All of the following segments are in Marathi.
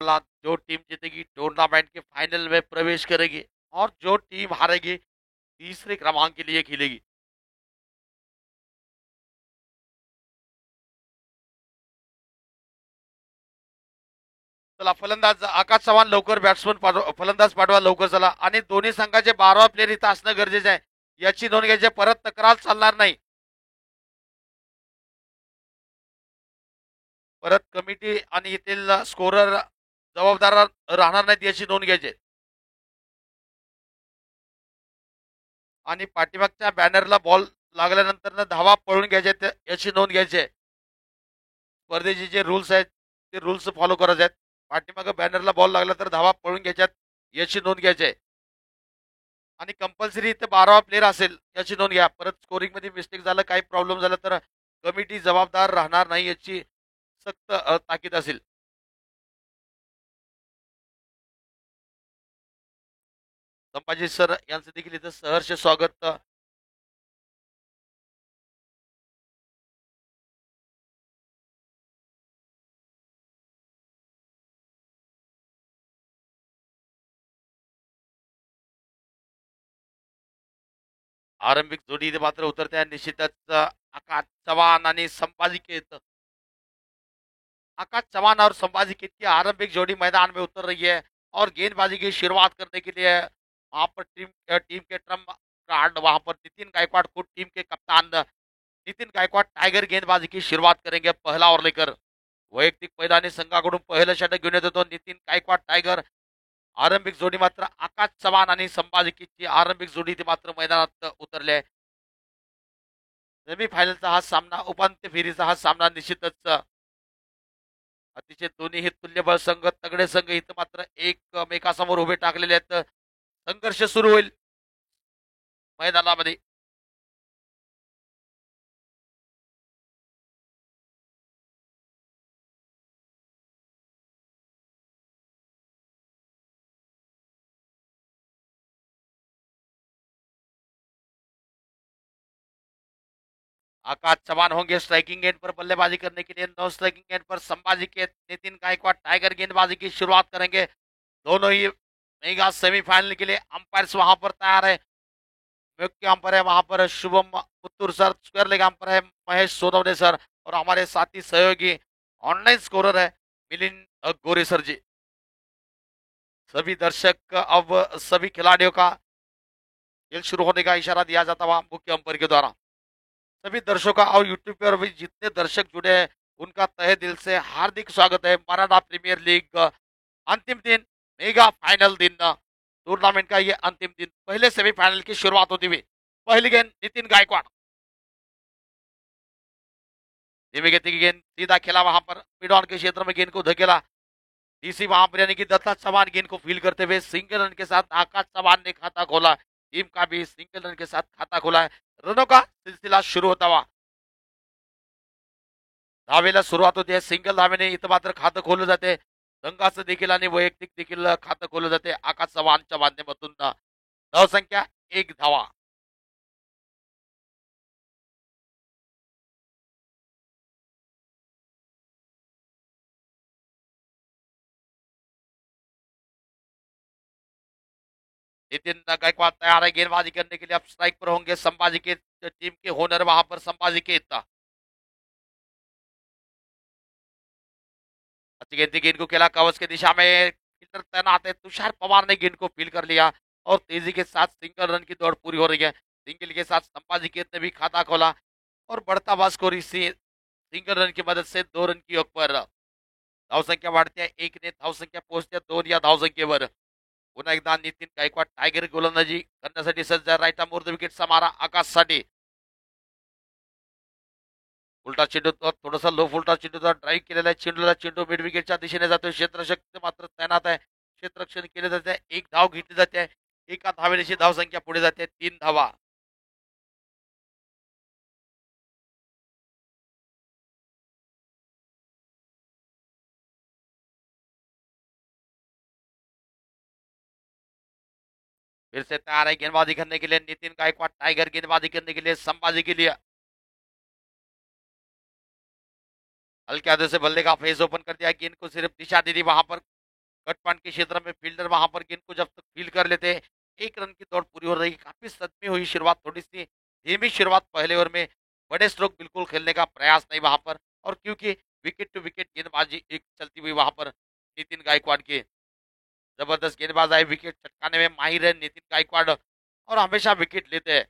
जो टीम जीतेगी टूर्नामेंट के फाइनल में प्रवेश करेगी और जो टीम हारेगी तीसरे क्रमांक के लिए खेलेगी। चला फलंदाज आकाश चव्हाण लवकर बॅट्समन फलंदाज पाठवा लवकर चला आणि दोन्ही संघाचे 12 प्लेयर इथं असणं गरजेचं आहे याची नोंद घ्यायची परत तक्रार चालणार नाही परत कमिटी आणि येथील स्कोरर जबाबदार राहणार नाहीत याची नोंद घ्यायची आणि पाठीमागच्या बॅनरला बॉल लागल्यानंतर धावा पळून घ्यायचे याची नोंद घ्यायची स्पर्धेचे जे रूल्स आहेत ते रूल्स फॉलो करायचे आहेत पाठीमागं बॅनरला बॉल लागला तर धावा पळून घ्यायच्यात याची नोंद घ्यायची आहे आणि कंपल्सरी इथे 12 प्लेयर असेल याची नोंद घ्या परत स्कोरिंग मध्ये मिस्टेक झालं काही प्रॉब्लेम झाला तर कमिटी जबाबदार राहणार नाही याची सक्त ताकीद असेल संभाजी सर यांचं देखील इथं सहर्ष स्वागत आरंभिक जोडी इथे मात्र उतरते निश्चितच आकाश चव्हाण आणि संभाजी केत आकाश चव्हाण और संभाजी केत की आरंभिक जोड़ी मैदान में उतर रही है और गेंदबाजी की शुरुआत करने के लिए वहां पर टीम के ट्रम कार्ड वहां पर नितिन गायकवाड़ खुद टीम के कप्तान नितिन गायकवाड़ टाइगर गेंदबाजी की शुरुआत करेंगे पहला ओव्हर लेकर वैयक्तिक मैदानी संघाकडून पहिलं षटक घेऊन येतो नितिन गायकवाड टायगर आरंभिक जोडी मात्र आकाश चव्हाण आणि संभाजी किच्ची आरंभिक जोडी ते मात्र मैदानात उतरले आहे सेमीफायनलचा हा सामना उपांत्य फेरीचा हा सामना निश्चितच अतिशय दोन्ही तुल्यबळ संघ तगडे संघ इथं मात्र एकमेकासमोर उभे टाकलेले आहेत संघर्ष सुरू होईल मैदानामध्ये आकाश चव्हाण होंगे स्ट्राइकिंग एंड पर बल्लेबाजी करने के लिए नो स्ट्राइकिंग एंड पर संभाजी के नितिन गायकवाड़ टाइगर गेंदबाजी की शुरुआत करेंगे दोनों ही मेगा सेमीफाइनल के लिए अंपायर्स वहां पर तैयार है मुख्य अंपायर है वहां पर Shubham Puttur sir square leg umpire है महेश सोनवणे सर और हमारे साथी सहयोगी ऑनलाइन स्कोरर है मिलिंद गोरे सर जी सभी दर्शक अब सभी खिलाड़ियों का खेल शुरू होने का इशारा दिया जाता हुआ मुख्य अंपायर के द्वारा सभी दर्शकों और यूट्यूब पर भी जितने दर्शक जुड़े हैं उनका तहे दिल से हार्दिक स्वागत है मराठा प्रीमियर लीग अंतिम दिन मेगा फाइनल दिन टूर्नामेंट का ये अंतिम दिन पहले सेमीफाइनल की शुरुआत होती हुई पहली गेंद नितिन गायकवाड़ धीमी गति की गेंद सीधा खेला वहां पर मिड ऑन के क्षेत्र में गेंद को धकेला डीसी वहां पर यानी कि दत्ता चव्हाण गेंद को फील करते हुए सिंगल रन के साथ आकाश चव्हाण ने खाता खोला टीम का भी सिंगल रन के साथ खाता खोला है रनों का सिलसिला शुरू होता हुआ धावेला सुरुवात होते सिंगल धावेने इथं मात्र खातं खोललं जाते संघाचं देखील आणि वैयक्तिक देखील खातं खोललं जाते आकाश चव्हाणच्या माध्यमातून धावसंख्या 1 धावा नितिन गायकवाड़ तैयार है गेंदबाजी करने के लिए अब स्ट्राइक पर होंगे संभाजी के टीम के होनर वहां पर संभाजी के इतना अच्छी गेंद थी गेंद को खेला कवच की दिशा में फील्डर तैनात है तुषार पवार ने गेंद को फील कर लिया और तेजी के साथ सिंगल रन की दौड़ पूरी हो रही है सिंगल के साथ संभाजी केत ने भी खाता खोला और बढ़ता हुआ स्कोर इसी सिंगल रन की मदद से 2 रन की ओर पर धावसंख्या वाढते आहे 1 ने धावसंख्या पोहोचते 2 या धावसंख्येवर पुन्हा एकदा नितीन गायकवाड टायगर गोलंदाजी करण्यासाठी सज्ज राईट मोर विकेटचा मारा आकाशसाठी उलटा चेंडू थोडासा लो फुलटा चेंडूचा ड्राईव्ह केलेला आहे चेंडूला चेंडू मिड विकेटच्या दिशेने जातोय क्षेत्ररक्षक मात्र तैनात आहे क्षेत्ररक्षण केले जाते एक धाव घेतली जाते एका धावेची धावसंख्या पुढे जाते 3 धावा फिर से तैयार है गेंदबाजी करने के लिए नितिन गायकवाड़ टाइगर गेंदबाजी करने के लिए संभाजी के लिए हल्के आधे से बल्ले का फेस ओपन कर दिया गेंद को सिर्फ दिशा दे दी वहां पर कटपान के क्षेत्र में फील्डर वहां पर गेंद को जब तक फील कर लेते, 1 रन की दौड़ पूरी हो रही। काफी सदमी हुई शुरुआत, थोड़ी सी धीमी शुरुआत पहले ओवर में, बड़े स्ट्रोक बिल्कुल खेलने का प्रयास नहीं वहां पर। और क्योंकि विकेट टू विकेट गेंदबाजी एक चलती हुई वहां पर नितिन गायकवाड़ के, जबरदस्त गेंदबाज आए, विकेट चटकाने में माहिर है नितिन गायकवाड़ और हमेशा विकेट लेते हैं।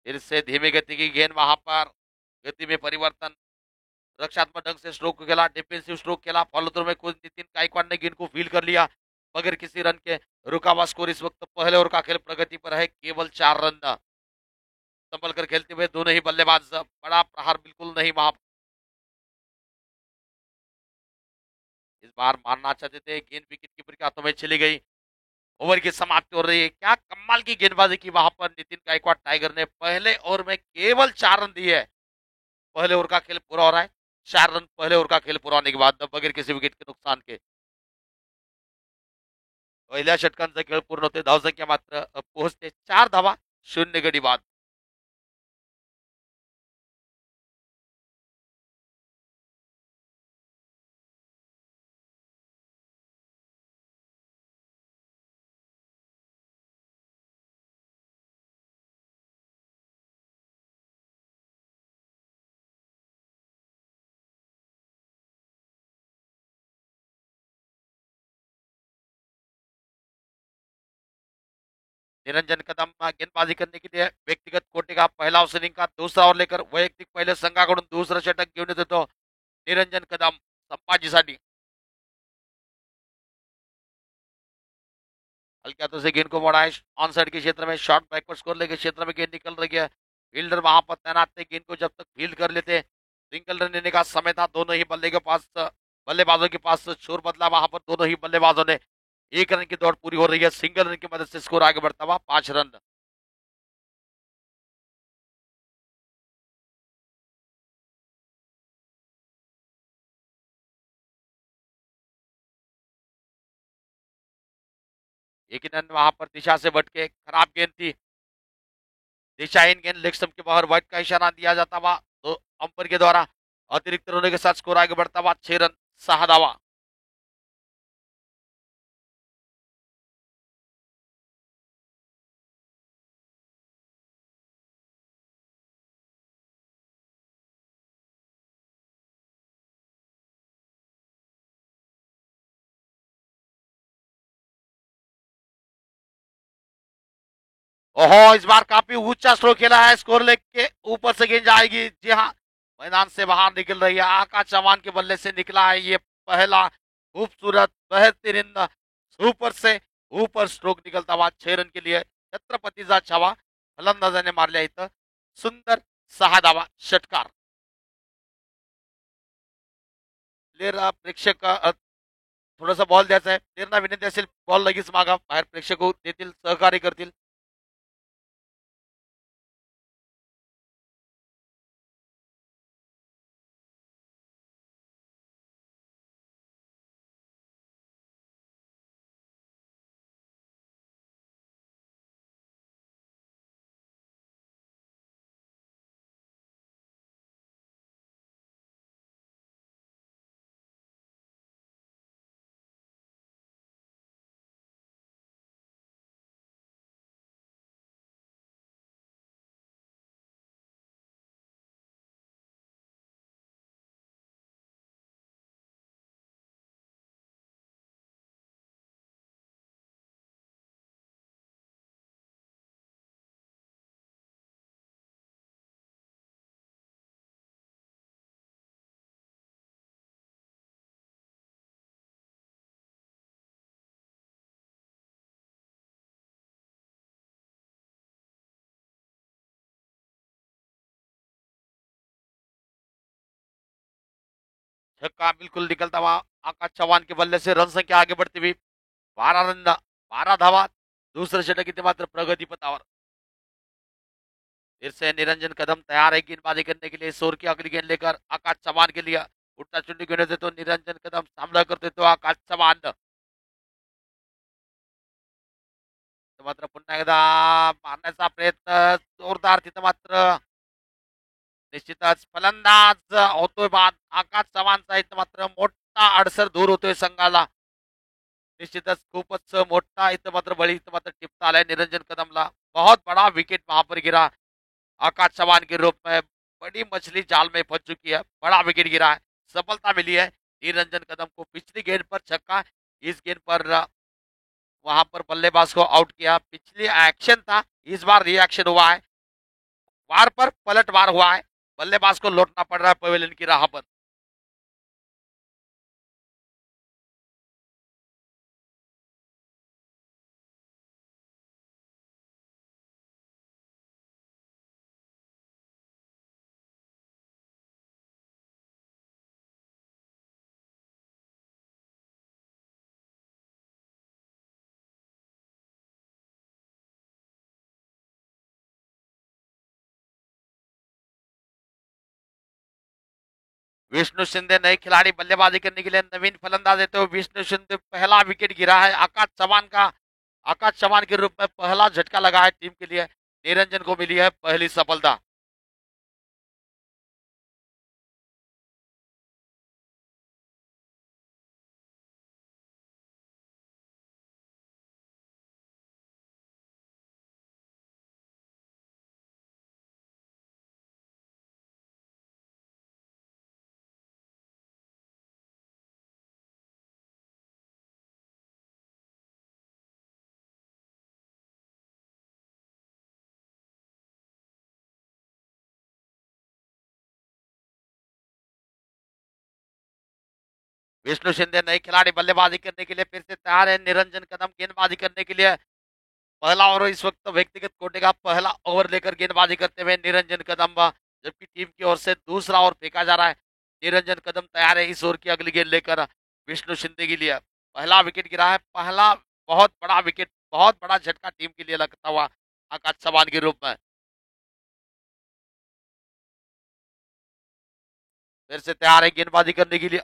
फिर से धीमी गति की गेंद वहां पर, गति में परिवर्तन, रक्षात्मक ढंग से स्ट्रोक खेला, डिफेंसिव स्ट्रोक खेला, फॉलो थ्रू में खुद नितिन गायकवाड़ ने गेंद को फील कर लिया बगैर किसी रन के। रुका हुआ स्कोर इस वक्त पहले ओवर का खेल प्रगति पर है, केवल 4 रन संभल कर खेलते हुए दोनों ही बल्लेबाज, बड़ा प्रहार बिल्कुल नहीं वहां। इस बार मारना चाहते थे, गेंद विकेट कीपर के हाथों में चली गई। ओवर की समाप्ति हो रही है। क्या कमाल की गेंदबाजी की वहां पर नितिन गायकवाड़ टाइगर ने, पहले ओवर में केवल 4 रन दिए है। पहले ओवर का खेल पूरा हो रहा है, 4 रन पहले ओवर का खेल पूरा होने के बाद बगैर किसी विकेट के नुकसान के। पहिल्या षटकांचा खेळ पूर्ण होते, धावसंख्या मात्र पोहोचते 4 धावा, 0 गडी बाद। निरंजन कदम गेंदबाजी करने के लिए व्यक्तिगत कोटे का पहला ओपनिंग का दूसरा ओव्हर लेकर वैयक्तिक पहिले संघाकडून दुसरं षटक घेऊन येतो निरंजन कदम संभाजीसाठी। हल्के हाथों से गेंद को मोड़ा है, ऑन साइड के क्षेत्र में शॉर्ट बैकवर्ड स्कोर लेके क्षेत्र में गेंद निकल रही है। फील्डर वहां पर तैनात थे, गेंद को जब तक फील्ड कर लेते सिंगल रन लेने का समय था। दोनों ही बल्ले के पास, बल्लेबाजों के पास शोर बदला वहां पर, दोनों ही बल्लेबाजों ने 1 रन की दौड़ पूरी हो रही है। सिंगल रन की मदद से स्कोर आगे बढ़ता हुआ 5 रन। एक रन वहां पर दिशा से भटके, खराब गेंद थी, दिशाहीन गेंद लेग स्टंप के बाहर, व्हाइट का इशारा दिया जाता हुआ तो अंपर के द्वारा अतिरिक्त रनों के साथ स्कोर आगे बढ़ता हुआ 6 रन, 6 धावा। ओहो, इस बार काफी ऊंचा स्ट्रोक खेला है, स्कोर लेग के ऊपर से गेंद जाएगी। जी हाँ, मैदान से बाहर निकल रही है, आकाश चौहान के बल्ले से निकला है ये पहला खूबसूरत बेहतरीन सुपर से ऊपर स्ट्रोक निकलता हुआ 6 रन के लिए छत्रपतीचा छावा फलंदाजाने मारल्या इथं सुंदर 6 धावा षटकार। प्लेयर प्रेक्षक थोडासा बॉल द्यायचा आहे, प्लेयरना विनंती असेल बॉल लगेच मागा, बाहेर प्रेक्षक देतील, सहकार्य करतील। छक्का बिल्कुल निकलता हुआ आकाश चौहान के बल्ले से रन संख्या आगे बढ़ती हुई 12 रन, 12 धावा, दूसरे षटक की मात्र प्रगति पथावर। फिर से निरंजन कदम तैयार है गेंदबाजी करने के लिए, शोर की अगली गेंद लेकर आकाश चौहान के लिए उठता चुंडी घेऊन येतो निरंजन कदम, सामना करतो तो आकाश चौहान। मात्र पुन्हा एकदा मारण्याचा प्रयत्न जोरदार, तिथं मात्र निश्चितच फलंदाज होतोय बाद. आकाश चव्हाणचा इथं मात्र मोठा अडसर दूर होतोय संघाला. निश्चितच खूपच मोठा इथं मात्र बळी इथं मात्र टिपता आलाय निरंजन कदमला. बहुत बड़ा विकेट वहां पर गिरा आकाश चौहान के रूप में. बड़ी मछली जाल में फंस चुकी है. बड़ा विकेट गिरा है. सफलता मिली है निरंजन कदम को. पिछली गेंद पर छक्का, इस गेंद पर वहां पर बल्लेबाज को आउट किया. पिछली एक्शन था, इस बार रिएक्शन हुआ है. वार पर पलटवार हुआ है. बल्लेबाज को लौटना पड़ रहा है पवेलियन की राह पर. विष्णु शिंदे नए खिलाड़ी बल्लेबाजी करने के लिए नवीन फलंदाज देते हुए विष्णु शिंदे पहला विकेट गिरा है आकाश चौहान का. आकाश चौहान के रूप में पहला झटका लगा है टीम के लिए. निरंजन को मिली है पहली सफलता. विष्णु शिंदे नए खिलाड़ी बल्लेबाजी करने के लिए फिर से तैयार है. निरंजन कदम गेंदबाजी करने के लिए पहला ओवर इस वक्त व्यक्तिगत कोटे का पहला ओवर लेकर गेंदबाजी करते हुए निरंजन कदम. जबकि टीम की ओर से दूसरा ओवर फेंका जा रहा है. निरंजन कदम तैयार है इस ओवर की अगली गेंद लेकर विष्णु शिंदे के लिए. पहला विकेट गिरा है. पहला बहुत बड़ा विकेट, बहुत बड़ा झटका टीम के लिए लगता हुआ आकाश चौहान के रूप में. फिर से तैयार है गेंदबाजी करने के लिए.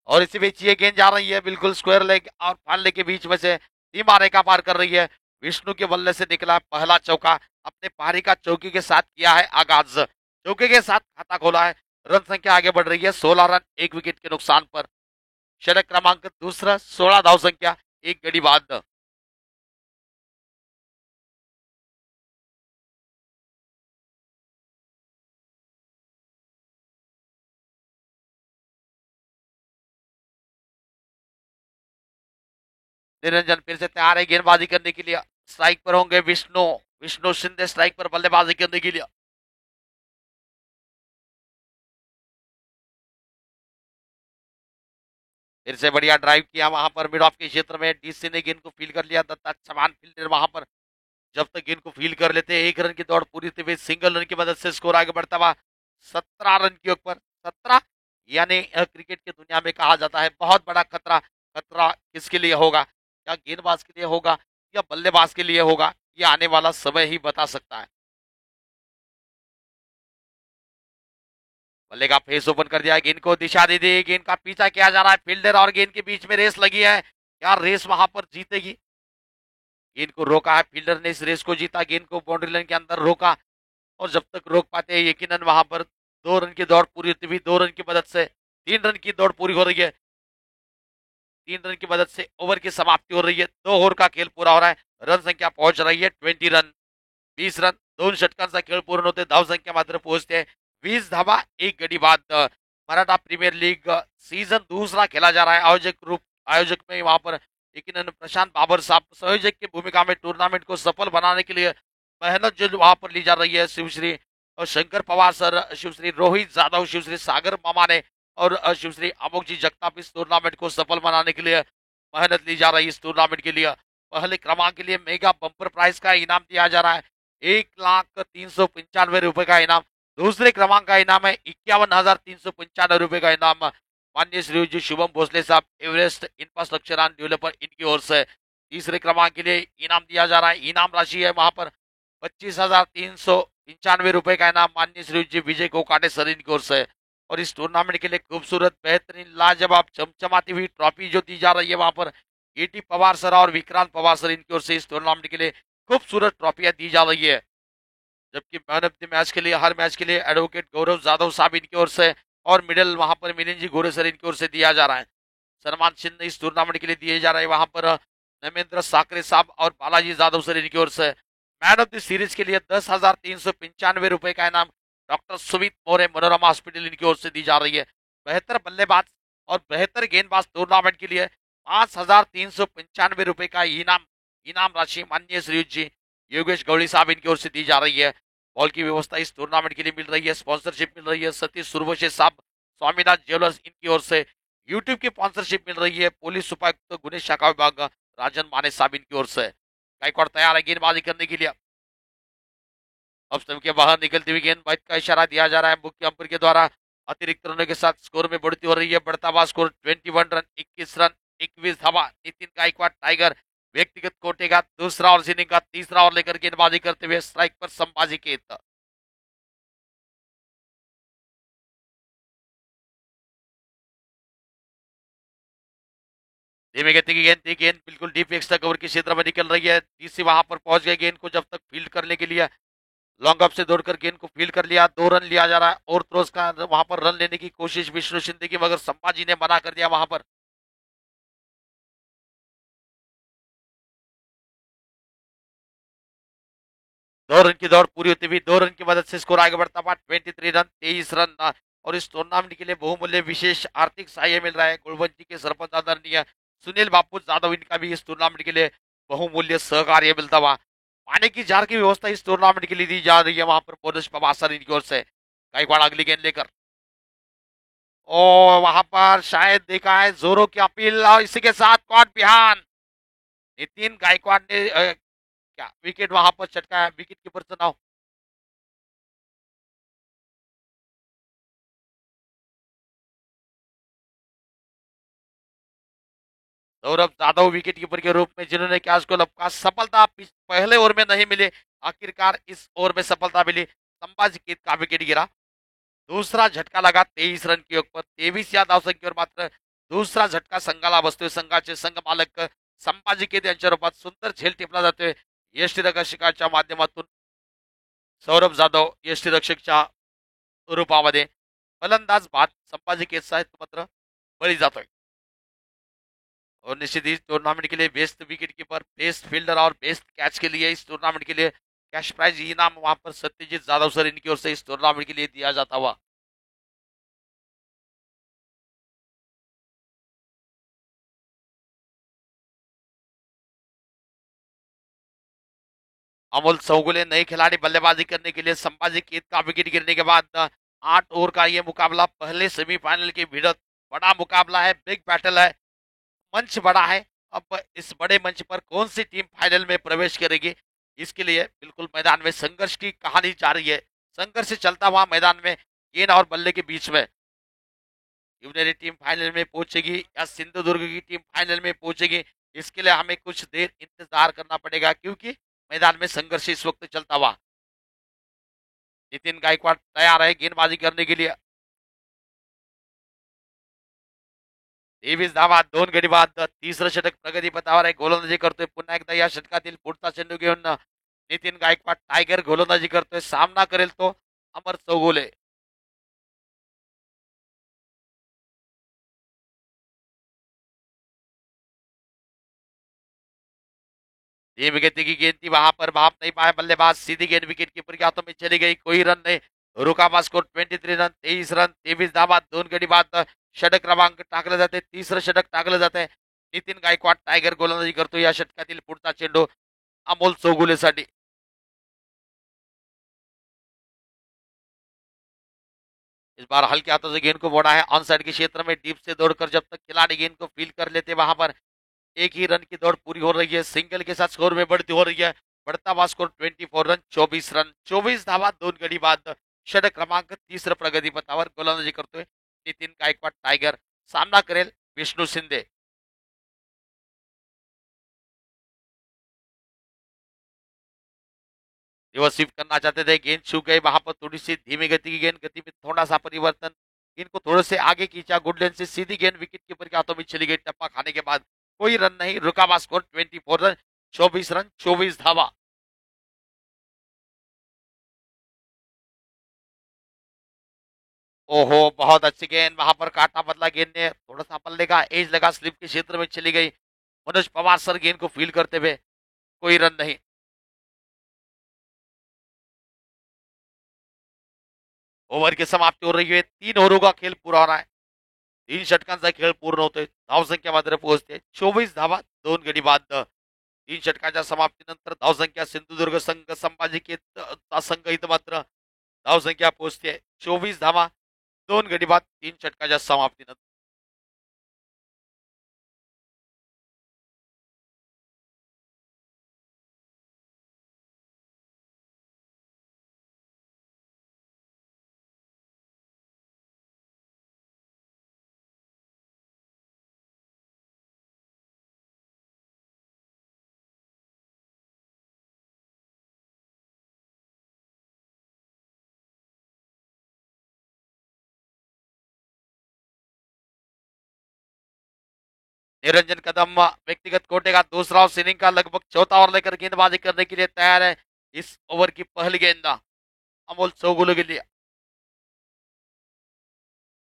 और इसी बीच ये गेंद जा रही है बिल्कुल स्क्वायर लेग और फालने के बीच में से सीमा रेखा पार कर रही है. विष्णु के बल्ले से निकला पहला चौका. अपने पारी का चौकी के साथ किया है आगाज. चौके के साथ खाता खोला है. रन संख्या आगे बढ़ रही है 16 रन एक विकेट के नुकसान पर. षटक क्रमांक दूसरा, 16 धाव संख्या, एक गड़ी बाद. निरंजन फिर से तैयार है गेंदबाजी करने के लिए. स्ट्राइक पर होंगे विष्णु. विष्णु शिंदे स्ट्राइक पर बल्लेबाजी करने के लिए. फिर से बढ़िया ड्राइव किया वहां पर मिड ऑफ के क्षेत्र में. डीसी ने गेंद को फील कर लिया. दत्ता चौहान फील्डर वहां पर जब तक गेंद को फील कर लेते हैं. एक रन की दौड़ पूरी हुई. सिंगल रन की मदद से स्कोर आगे बढ़ता हुआ 17 रन के ऊपर. 17 यानी क्रिकेट की दुनिया में कहा जाता है बहुत बड़ा खतरा. खतरा किसके लिए होगा? क्या गेंदबाज के लिए होगा या बल्लेबाज के लिए होगा? ये आने वाला समय ही बता सकता है. बल्ले का फेस ओपन कर दिया. गेंद को दिशा दे दी. गेंद का पीछा किया जा रहा है. फील्डर और गेंद के बीच में रेस लगी है. क्या रेस वहां पर जीतेगी? गेंद को रोका है फील्डर ने. इस रेस को जीता. गेंद को बाउंड्री लाइन के अंदर रोका और जब तक रोक पाते हैं यकीनन वहां पर 2 रन की दौड़ पूरी होती हुई. 2 रन की मदद से 3 रन की दौड़ पूरी हो रही है. 3 रन की मदद से ओवर की समाप्ति हो रही है. 2 ओवर का खेल पूरा हो रहा है. रन संख्या पहुंच रही है 20 रन. 20 रन 2 षटकांचा खेळ पूर्ण होते. धाव संख्या मात्र पोहोचते 20 धावा एक गडी बाद. मराठा प्रीमियर लीग सीजन दूसरा खेला जा रहा है. आयोजक में वहां पर यकीनन प्रशांत बाबर साहब संयोजक की भूमिका में टूर्नामेंट को सफल बनाने के लिए मेहनत जो वहां पर ली जा रही है. शिवश्री और शंकर पवार सर, शिवश्री रोहित जाधव, शिवश्री सागर मामा ने और शिवश्री अमोक जी जगताप इस टूर्नामेंट को सफल बनाने के लिए मेहनत ली जा रही है. इस टूर्नामेंट के लिए पहले क्रमांक के लिए मेगा बम्पर प्राइज का इनाम दिया जा रहा है. 1,395,000 रुपए का इनाम. दूसरे क्रमांक का इनाम है 51,395 रुपए का इनाम. माननीय श्री जी शुभम भोसले साहब, एवरेस्ट इंफ्रास्ट्रक्चर एंड डेवलपर, इनकी ओर से तीसरे क्रमांक के लिए इनाम दिया जा रहा है. इनाम राशि है वहां पर 25,395 रुपए का इनाम. माननीय श्री जी विजय कोकाटे सर, इनकी ओर से और इस टूर्नामेंट के लिए खूबसूरत बेहतरीन लाजवाब चमचमाती हुई ट्रॉफी जो दी जा रही है वहां पर ईटी पवार सर और विक्रांत पवार सर इनकी ओर से इस टूर्नामेंट के लिए खूबसूरत ट्रॉफियां दी जा रही है। जबकि मैन ऑफ द मैच के लिए हर मैच के लिए एडवोकेट गौरव जाधव साहब इनकी ओर से और मिडिल वहां पर मिलिंद जी गोरे सर इनकी ओर से दिया जा रहा है। सन्मान चिन्ह इस टूर्नामेंट के लिए दिए जा रहे हैं वहां पर नमेंद्र साकरे साहब और बालाजी जाधव सर इनकी ओर से। मैन ऑफ द सीरीज के लिए 10,395 रुपए का इनाम डॉक्टर सुमित मोरे मनोरमा हॉस्पिटल इनकी ओर से दी जा रही है। बेहतर बल्लेबाज और बेहतर गेंदबाज टूर्नामेंट के लिए 5,395 रुपए का इनाम इनाम राशि माननीय श्री जी योगेश गौड़ी साहब इनकी ओर से दी जा रही है। बॉल की व्यवस्था इस टूर्नामेंट के लिए मिल रही है, स्पॉन्सरशिप मिल रही है सतीश सुरवशे साहब स्वामीनाथ ज्वेलर्स इनकी ओर से, यूट्यूब की स्पॉन्सरशिप मिल रही है पुलिस उपायुक्त गुणेश शाखा विभाग राजन माने साहब इनकी ओर से। गायकवाड़ तैयार है गेंदबाजी करने के लिए। अब स्टंप के बाहर निकलती हुई गेंदबाज का इशारा दिया जा रहा है मुख्य अंपायर के द्वारा। अतिरिक्त रनों के साथ स्कोर में बढ़ती हो रही है, बढ़ता हुआ स्कोर 21 रन 21 रन 21 धावा। नितिन गायकवाड़ टाइगर व्यक्तिगत कोटे का दूसरा और इनिंग का तीसरा ओवर लेकर गेंदबाजी करते हुए स्ट्राइक पर संभाजी केत। धीमे गति की गेंद थी, गेंद बिल्कुल डीप एक्स्ट्रा कवर के क्षेत्र में निकल रही है। डीसी वहां पर पहुंच गए गेंद को जब तक फील्ड करने के लिए लॉन्ग अप से दौड़कर गेंद को फील्ड कर लिया। 2 रन लिया जा रहा है और थ्रोज का वहां पर रन लेने की कोशिश विष्णु शिंदे की, मगर संभाजी ने मना कर दिया वहां पर। 2 रन की दौड़ पूरी होती हुई 2 रन की मदद से स्कोर आगे बढ़ता हुआ 23 रन 23 रन। और इस टूर्नामेंट के लिए बहुमूल्य विशेष आर्थिक सहाय्य मिल रहा है गुलवंती के सरपंच आदरणीय सुनील बापू यादव, इनका भी इस टूर्नामेंट के लिए बहुमूल्य सहकार्य मिलता हुआ। पानी की जार की व्यवस्था इस टूर्नामेंट के लिए दी जा रही है वहां पर बोनस पवासर इनकी ओर से। गायकवाड़ अगली गेंद लेकर और वहां पर शायद देखा है जोरों की अपील और इसी के साथ कॉट बिहान नितिन गायकवाड़ ने क्या विकेट वहां पर चटका है, विकेट कीपर चुनाव। सौरभ यादव विकेट कीपर के रूप में जिन्होंने कैच को लपका, सफलता पहले ओवर में नहीं मिली, आखिरकार इस ओवर में सफलता मिली। संभाजी केत का विकेट गिरा, दूसरा झटका लगा 23 रन के ऊपर 23 या धावसंख्येवर मात्र दूसरा झटका संघाला बसतोय। संघाचे संघ मालक संभाजी केत यांच्या रूपात सुंदर झेल टिपला जातोय यष्टीरक्षकाच्या माध्यमातून सौरभ जाधव यष्टीरक्षकच्या रूपामध्ये। फलंदाज बाद संभाजी केतचा मात्र बळी जातोय। और निश्चित ही टूर्नामेंट के लिए best wicket keeper, best fielder और बेस्ट कैच के लिए इस टूर्नामेंट के लिए कैश प्राइज इनाम वहां पर सत्यजीत यादव सर इनकी ओर से इस टूर्नामेंट के लिए दिया जाता हुआ। अमोल चौगुले नए खिलाड़ी बल्लेबाजी करने के लिए संभाजी केत का विकेट गिरने के बाद 8 ओवर का यह मुकाबला पहले सेमीफाइनल की भिड़त बड़ा मुकाबला है, बिग बैटल है, मंच बड़ा है। अब इस बड़े मंच पर कौन सी टीम फाइनल में प्रवेश करेगी, इसके लिए बिल्कुल मैदान में संघर्ष की कहानी जारी है। संघर्ष चलता हुआ मैदान में गेंद और बल्ले के बीच में यूनियरी टीम फाइनल में पहुंचेगी या सिंधुदुर्ग की टीम फाइनल में पहुंचेगी, इसके लिए हमें कुछ देर इंतजार करना पड़ेगा क्योंकि मैदान में संघर्ष इस वक्त चलता हुआ। नितिन गायकवाड़ तैयार है गेंदबाजी करने के लिए। 23 धावा 2 गडी बाद तिसरं षटक प्रगती पथावर आहे, गोलंदाजी करतोय पुन्हा एकदा या षटकातील पुढचा चेंडू घेऊन नितीन गायकवाड टायगर गोलंदाजी करतोय, सामना करेल तो अमर चौगुले। ये विकेट की गेंद थी, वहां पर भाप नहीं पाया बल्लेबाज, सीधी गेंद विकेट कीपर के हाथों में चली गई, कोई रन नहीं। रुका हुआ स्कोर 23 रन 23 रन 23 धावा 2 गडी बाद षटक क्रमांक टाकले जाते, तिसरं षटक टाकलं जाते। नितीन गायकवाड टायगर गोलंदाजी करतो, या षटकातील पुढचा चेंडू अमोल चौगुलेसाठी। इस बार हल्के हाथों से गेंद को मोड़ा है ऑन साइड के क्षेत्र में, डीप से दौड़कर जब तक खिलाड़ी गेंद को फील कर लेते वहां पर एक ही रन की दौड़ पूरी हो रही है, सिंगल के साथ स्कोर में बढ़ती हो रही है। बढ़ता हुआ स्कोर 24 रन 24 रन 24 धावा 2 गडी बाद षटक क्रमांक तिसरं प्रगती पथावर गोलंदाजी करतोय नितीन गायकवाड टायगर, सामना करेल विष्णु शिंदे। रिवर्स स्वीप करना चाहते थे, गेंद छू गई, वहां पर थोड़ी सी धीमी गति की गेंद, गति में थोड़ा सा परिवर्तन गेंद को थोड़े से आगे खींचा, गुड लेंथ से सीधी गेंद विकेट कीपर के हाथों में चली गई, टप्पा खाने के बाद कोई रन नहीं, रुका हुआ स्कोर 24 रन, 24 रन, 24 धावा। ओहो, बहुत अच्छी गेंद, वहां पर काटा बदला, गेंद ने थोड़ा सा पल्ले का एज लगा, स्लिप के क्षेत्र में चली गई। मनोज पवार सर गेंद को फील्ड करते हुए, कोई रन नहीं। ओव्हर की समाप्ती हो रही है, 3 ओव्हरों का खेल पूरा हो रहा है, 3 षटकांचा खेळ पूर्ण होतोय, धावसंख्या मात्र पोहोचते 24 धावा 2 गडी बाद। 3 षटकांच्या समाप्तीनंतर धावसंख्या सिंधुदुर्ग संघ संभाजी संघ इथं मात्र धावसंख्या पोहोचते 24 धावा 2 गडी बाद 3 षटकाच्या समाप्तीनंतर। निरंजन कदम व्यक्तिगत कोटे का दूसरा और इनिंग का लगभग चौथा ओवर लेकर गेंदबाजी करने के लिए तैयार है। इस ओवर की पहली गेंद अमोल चौगुले के लिए,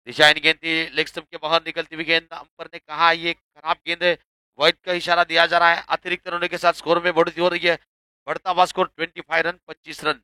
दिशाहीन गेंद थी, लेग स्टंप के बाहर निकलती हुई गेंद, अंपर ने कहा ये खराब गेंद है, वाइड का इशारा दिया जा रहा है। अतिरिक्त रनों के साथ स्कोर में बढ़ोतरी हो रही है, बढ़ता हुआ स्कोर 25 रन, 25 रन।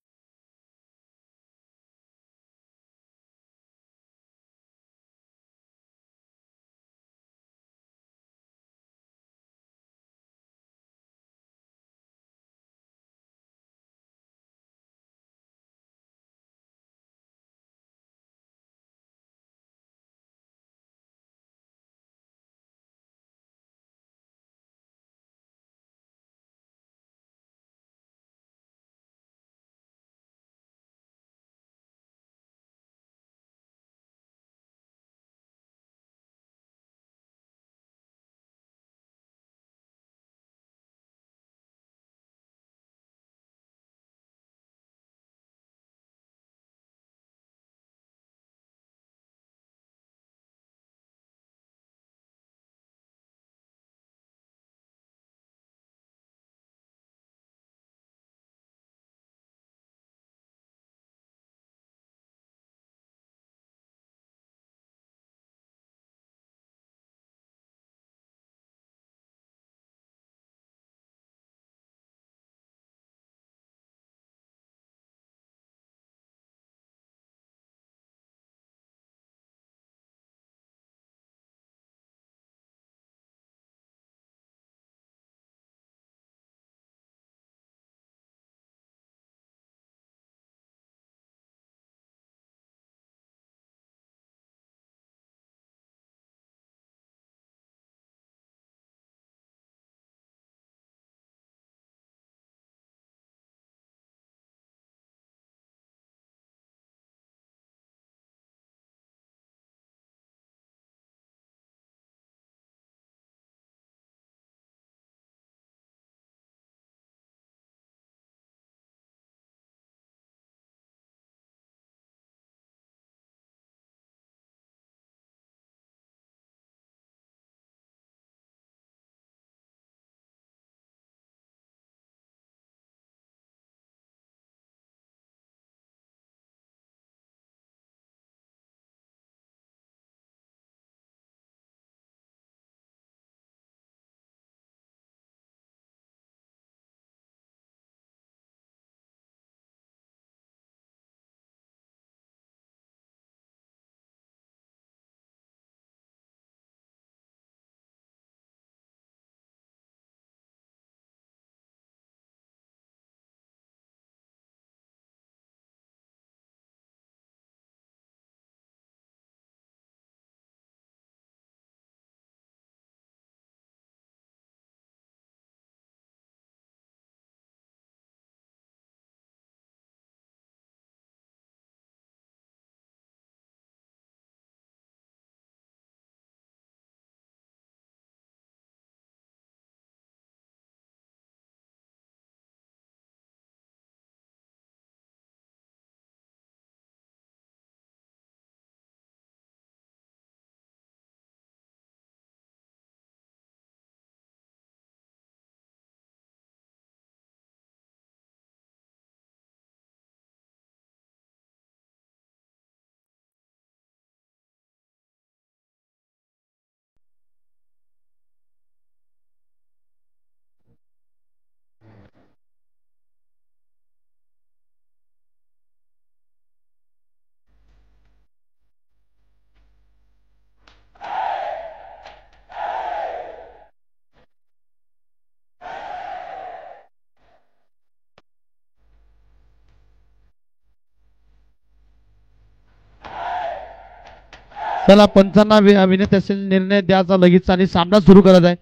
चला पंचांना विनंती असेल निर्णय द्यायचा लगेच आणि सामना सुरू करायचा आहे.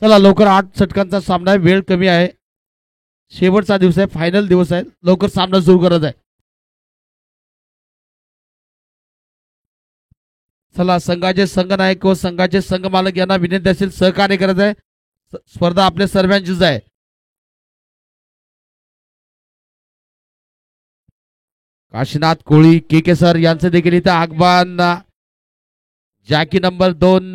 चला लवकर 8 षटकांचा सामना आहे. वेळ कमी आहे. शेवटचा दिवस आहे. फायनल दिवस आहे. लवकर सामना सुरू करायचा आहे. चला संघाचे संघनायक व संघाचे संघमालक यांना विनंती असेल सहकार्य करायचं आहे. स्पर्धा आपल्या सर्वांचीच आहे. काशीनाथ कोळी के सर यांचं देखील इथं आगमन. Jackie number 2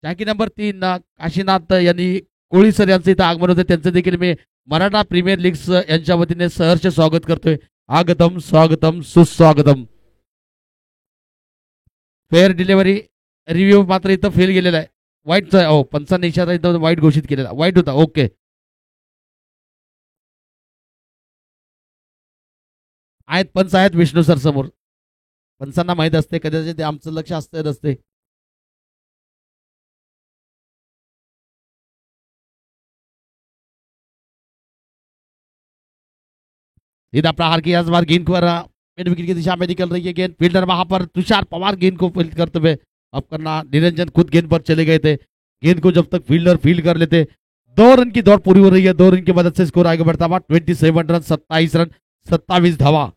Jackie number 3 Kashinath यांनी कोळी सर यांचं इथं आगमन होते. त्यांचं देखील मी मराठा प्रीमियर लीग यांच्या वतीने सहर्ष स्वागत करतोय. आगतम स्वागतम सुस्वागतम. फेअर डिलिव्हरी रिव्ह्यू मात्र इथं फेल गेलेला आहे. वाईटचा आहे. पंचांनी इशारा इथं वाईट घोषित केलेला. वाईट होता. ओके आहेत पंच आहेत विष्णू सर समोर. पंचांना माहित असते कदाचित आमचं लक्ष असतं नसते. सीधा प्रहार किया इस बार गेंद पर मिड विकेट की दिशा में निकल रही है गेंद. फील्डर वहां पर तुषार पवार गेंद को फील्ड करते हुए अब करना. निरंजन खुद गेंद पर चले गए थे. गेंद को जब तक फील्डर फील्ड कर लेते. 2 रन की दौड़ पूरी हो रही है. 2 रन की मदद से स्कोर आगे बढ़ता हुआ 27 रन 27 रन 27 धावा.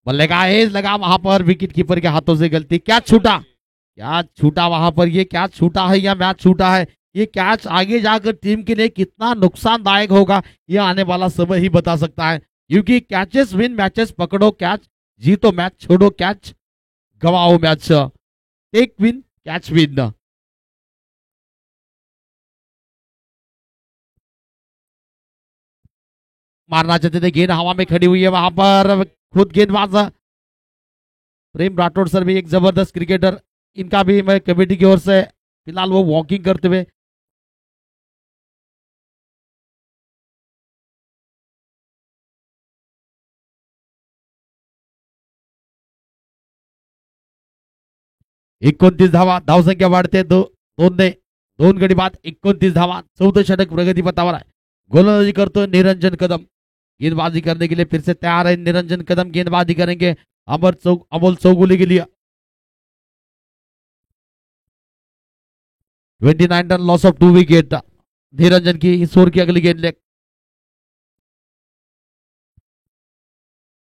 बल्लेबाज लगा वहां पर. विकेट कीपर के हाथों से गलती. क्या छूटा. क्या छूटा वहां पर. ये क्या छूटा है या मैच छूटा है. ये कैच आगे जाकर टीम के लिए कितना नुकसानदायक होगा ये आने वाला समय ही बता सकता है. क्योंकि कैचेस विन मैचेस. पकड़ो कैच जीतो मैच. छोड़ो कैच गवाओ match. Take win catch win. मारना चाहते थे. गेंद हवा में खड़ी हुई है वहां पर. खुद गेंदबाज प्रेम राठौड़ सर भी एक जबरदस्त क्रिकेटर. इनका भी मैं कमेटी की ओर से फिलहाल वो वॉकिंग करते हुए. एकोणतीस धावा. धावसंख्या वाढते. दोन गडी बाद 29 धावा. 14 षटक प्रगतीपथावर आहे. गोलंदाजी करतोय निरंजन कदम. गेंदबाजी करने के लिए फिर से तैयार है निरंजन कदम. गेंदबाजी करेंगे अमोल चौगुले के लिए. 29 run loss of 2 wicket. Niranjan की इस ओवर की अगली गेंद लेग.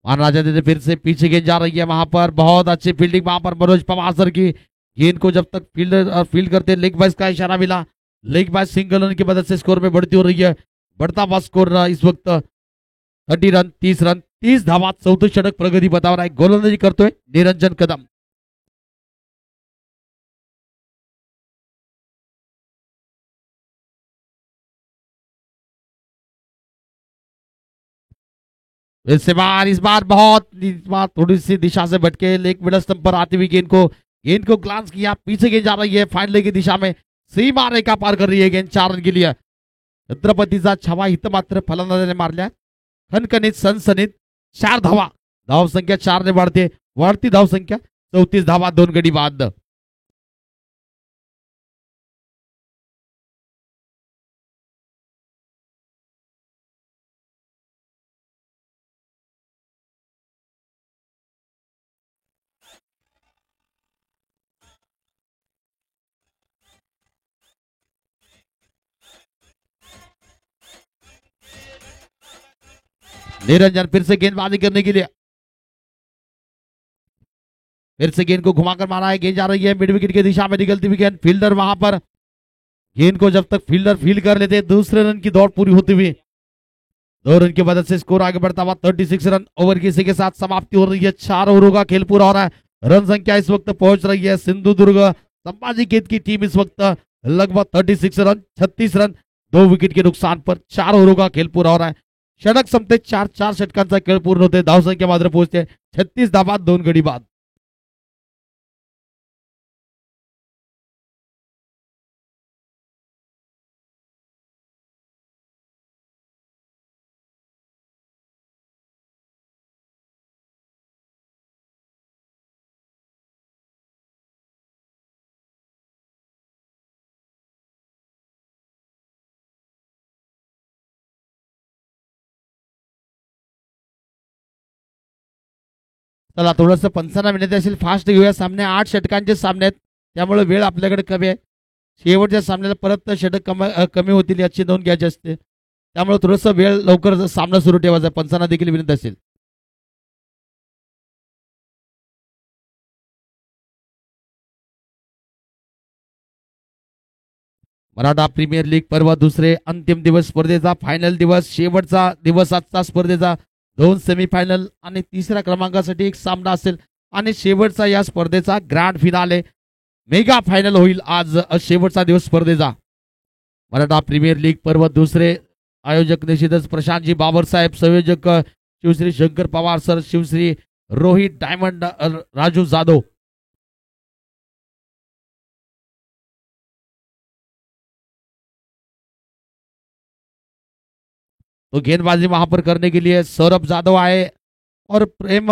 माना जाते थे फिर से पीछे गेंद जा रही है वहां पर. बहुत अच्छी फील्डिंग वहां पर मनोज पवार सर की. गेंद को जब तक फील्ड करते लेग बाइस का इशारा मिला. लेग बाइस सिंगल रन की मदद से स्कोर में बढ़ती हो रही है. बढ़ता हुआ स्कोर इस वक्त 30 रन 30 रन 30 धावा. 34 षटक प्रगती बतावर आहे. गोलंदाजी करतोय निरंजन कदम. इस बार बहुत थोड़ी सी दिशा से भटके. लेग मिडल स्टंप पर आती हुई गेंद को ग्लांस किया. पीछे गेंद जा रही है फाइनल की दिशा में. सीमा रेखा पार कर रही है गेंद. 4 रन के लिए. छत्रपतीचा छावा इथं मात्र फलंदाजाने मारल्या. खनखनीत सनसनीत 4 धावा. धाव संख्या 4 ने वाढते. वाढती धाव संख्या 34 धावा. 2 गडी बाद. निरंजन फिर से गेंदबाजी करने के लिए. फिर से गेंद को घुमाकर मारा है. गेंद जा रही है मिड विकेट की दिशा में निकलती हुई गेंद. फील्डर वहां पर. गेंद को जब तक फील्डर फील्ड कर लेते दूसरे रन की दौड़ पूरी होती हुई 2 रन की मदद से स्कोर आगे बढ़ता हुआ 36 रन. ओवर की इसी के साथ समाप्ति हो रही है. 4 ओवरों का खेल पूरा हो रहा है. रन संख्या इस वक्त पहुंच रही है. सिंधुदुर्ग संभाजी खेत की टीम इस वक्त लगभग 36 रन 36 रन 2 विकेट के नुकसान पर 4 ओवरों का खेल पूरा हो रहा है. षटक संपते 4 षटकांचा खेळ पूर्ण होते. धावसंख्या मात्र पोहोचते 36 धावा 2 गडी बाद. चला थोडंसं 55 मिनिट असेल, फास्ट घेऊया सामने. 8 षटकांचे सामने आहेत, त्यामुळे वेळ आपल्याकडे कमी आहे. शेवटच्या सामन्याला परत षटक कमी होतील याची नोंद घ्यायची असते, त्यामुळे थोडंसं वेळ लवकर सामना सुरू ठेवायचा. 55 देखील विनंती असेल. मराठा प्रीमियर लीग पर्व दुसरे अंतिम दिवस स्पर्धेचा फायनल दिवस, शेवटचा दिवस आजचा स्पर्धेचा. 2 सेमीफायनल आणि तिसऱ्या क्रमांकासाठी एक सामना असेल आणि शेवटचा या स्पर्धेचा ग्रँड फिनाले मेगा फायनल होईल आज शेवटचा दिवस स्पर्धेचा. मराठा प्रीमियर लीग पर्व दुसरे. आयोजक निश्चितच प्रशांतजी बाबरसाहेब, संयोजक शिवश्री शंकर पवार सर, शिवश्री रोहित डायमंड राजू जाधव. तो गेंदबाजी वहां पर करने के लिए सौरभ जाधव आए और प्रेम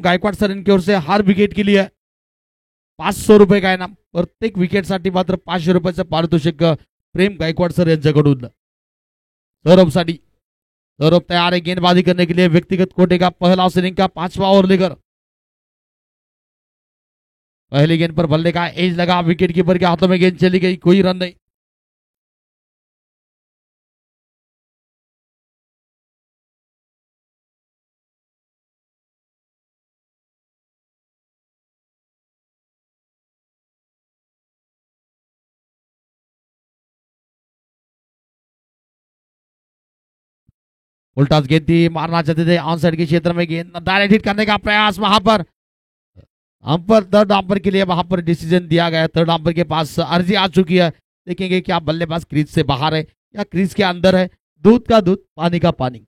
गायकवाड सर इनकी ओर से हर विकेट के लिए 500 रुपये का इनाम. प्रत्येक विकेटसाठी मात्र 500 रुपयाचं पारितोषिक प्रेम गायकवाड सर यांच्याकडून सौरभ साठी. सौरभ तैयार है गेंदबाजी करने के लिए. व्यक्तिगत कोटे का पहला इनिंग का 5वां ओवर लेकर पहली गेंद पर बल्ले का एज लगा, विकेट कीपर के हाथों में गेंद चली गई, कोई रन नहीं. उल्टा गेंद थी, मारना चाहते थे ऑन साइड के क्षेत्र में, गेंद डायरेक्ट हिट करने का प्रयास वहां पर. अंपर थर्ड अंपर के लिए वहां पर डिसीजन दिया गया. थर्ड अंपर के पास अर्जी आ चुकी है. देखेंगे क्या बल्लेबाज क्रीज से बाहर है या क्रीज के अंदर है. दूध का दूध, पानी का पानी.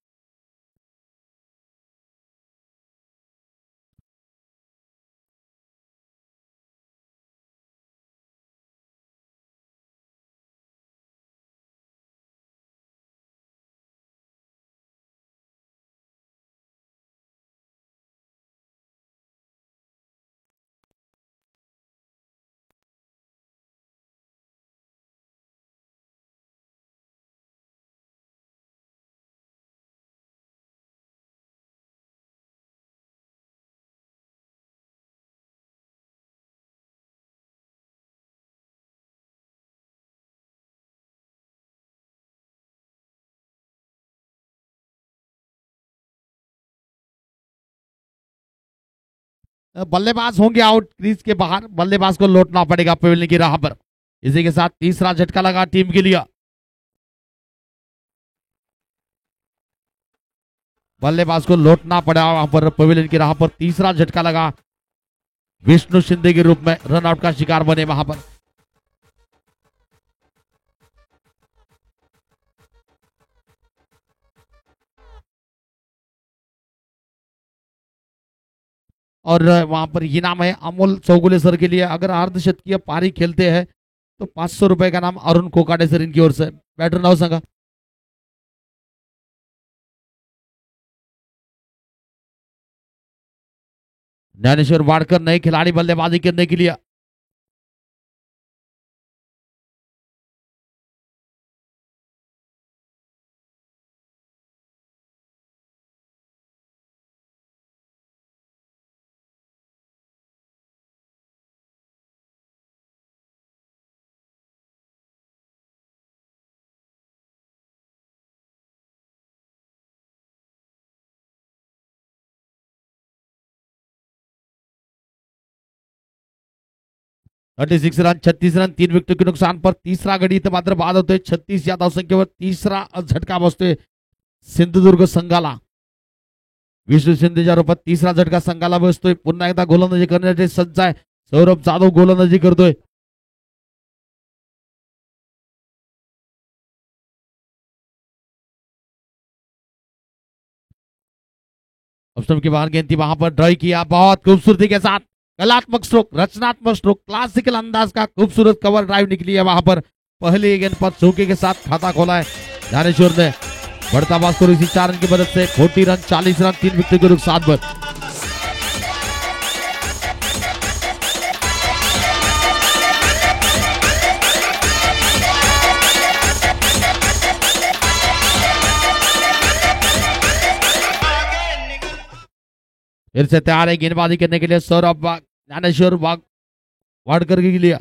बल्लेबाज होंगे आउट क्रीज के बाहर. बल्लेबाज को लौटना पड़ेगा पवेलियन की राह पर. इसी के साथ तीसरा झटका लगा टीम के लिए. बल्लेबाज को लौटना पड़ा वहां पर पवेलियन की राह पर. तीसरा झटका लगा. विष्णु शिंदे के रूप में रनआउट का शिकार बने वहां पर. और वहां पर इनाम है अमोल चौगुले सर के लिए. अगर अर्धशतकीय पारी खेलते हैं तो 500 रुपए का नाम अरुण कोकाटे सर इनकी ओर से. बैटर नाव सांगा. ज्ञानेश्वर वाडकर नए खिलाड़ी बल्लेबाजी करने के लिए. सिक्स रन, 36 रन, 3 विकेटों के नुकसान पर तीसरा गडी इथं मात्र बाद होतोय. 36 या धावसंख्येवर तीसरा झटका बसतोय सिंधुदुर्ग संघाला. विष्णू शिंदेच्या रूपात तीसरा झटका संघाला बसतोय. पुन्हा एकदा गोलंदाजी करण्याचे सज्ज आहे सौरभ जाधव. गोलंदाजी करतोय. ऑप्शन के बाहर गेंद थी, वहां पर ड्राइव किया बहुत खूबसूरती के साथ. कलात्मक स्ट्रोक, रचनात्मक स्ट्रोक, क्लासिकल अंदाज का खूबसूरत कवर ड्राइव निकली है वहां पर. पहले गेंद पर चौके के साथ खाता खोला है ज्ञानेश्वर ने. बढ़ता बास्कोर इसी 4 रन की मदद से 40 रन, 40 रन, 3 विकेट के नुकसान पर. फिर से तैयार है गेंदबाजी करने के लिए सौरभ ज्ञानेश्वर वाडकर के लिए।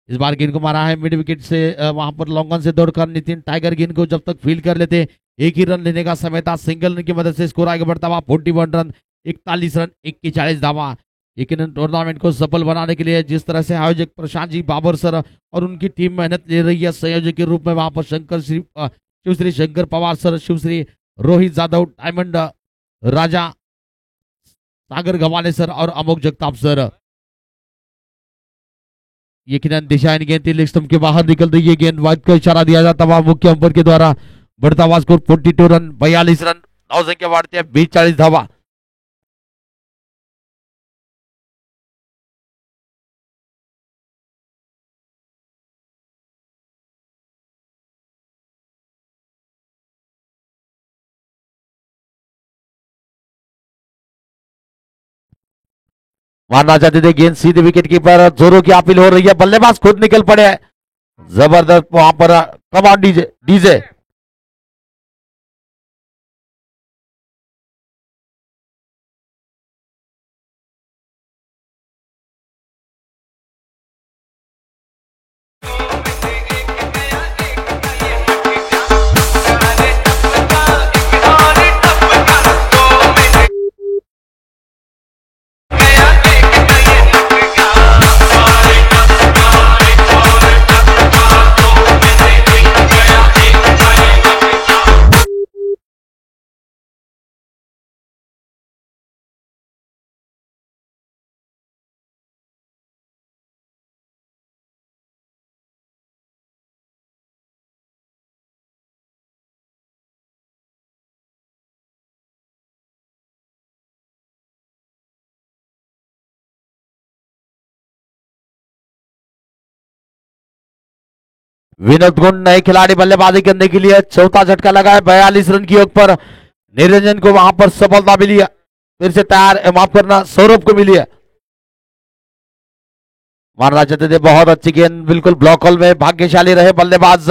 इस बार गेंद को मारा है मिड विकेट से वहां पर लॉन्गन से दौड़कर नितिन टाइगर गेंद को जब तक फील्ड कर लेते एक ही रन लेने का समय था। सिंगल रन की मदद से स्कोर आगे बढ़ता हुआ 41 रन 41 रन 41 धावा। लेकिन टूर्नामेंट को सफल बनाने के लिए जिस तरह से आयोजक प्रशांत जी बाबर सर और उनकी टीम मेहनत ले रही है संयोजक के रूप में वहां पर शिवश्री शंकर पवार सर, शिवश्री रोहित जाधव, डायमंड राजा सागर गवाले सर और अमोक जगताप सर। यकीनन दिशा इन गेंद लेग स्टंप के बाहर निकल रही है। गेंद वाइड का इशारा दिया जाता हुआ मुख्य अंपायर के द्वारा। बढ़ता हुआ स्कोर 42 रन 42 रन 9 संख्या बढ़ते हैं 42 धावा। मारना चाहते थे गेंद सीधे विकेट कीपर जोरों की अपील हो रही है। बल्लेबाज खुद निकल पड़े हैं। जबरदस्त वहां पर कमांड डीजे डीजे विनोद गुंड नए खिलाड़ी बल्लेबाजी करने के लिए चौथा झटका लगा है 42 रन की ओर पर। निरंजन को वहां पर सफलता मिली है। फिर से तैयार माफ करना सौरभ को मिली है। मारना चाहते थे बहुत अच्छी गेंद बिल्कुल ब्लॉक होल में भाग्यशाली रहे बल्लेबाज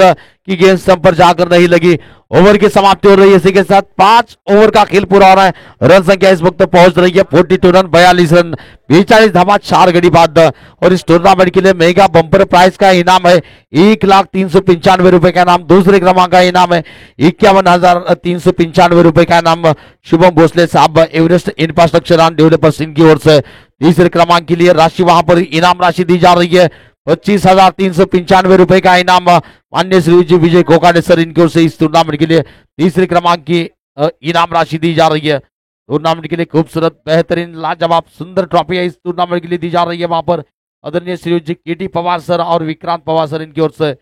की गेंद स्टंप पर जाकर नहीं लगी। ओवर की समाप्ति हो रही है। इसी के साथ 5 ओवर का खेल पूरा हो रहा है। रन संख्या इस वक्त पहुंच रही है 42 रन 42 रन 42 धावा 4 घड़ी बाद। और इस टूर्नामेंट के लिए मेगा बम्पर प्राइज का इनाम है 1,395 रुपए का इनाम। दूसरे क्रमांक का इनाम है 51,395 रुपए का इनाम शुभम भोसले साहब एवरेस्ट इंफ्रास्ट्रक्चर एंड डेवलपर्स इनकी ओर से। तीसरे क्रमांक के लिए राशि वहां पर इनाम राशि दी जा रही है 25,395 रुपए का इनाम मान्य श्री जी विजय कोकाडे सर इनकी ओर से इस टूर्नामेंट के लिए तीसरे क्रमांक की इनाम राशि दी जा रही है। टूर्नामेंट के लिए खूबसूरत बेहतरीन लाजवाब सुंदर ट्रॉफी है इस टूर्नामेंट के लिए दी जा रही है वहां पर आदरणीय श्री जी केटी पवार सर और विक्रांत पवार सर इनकी ओर से।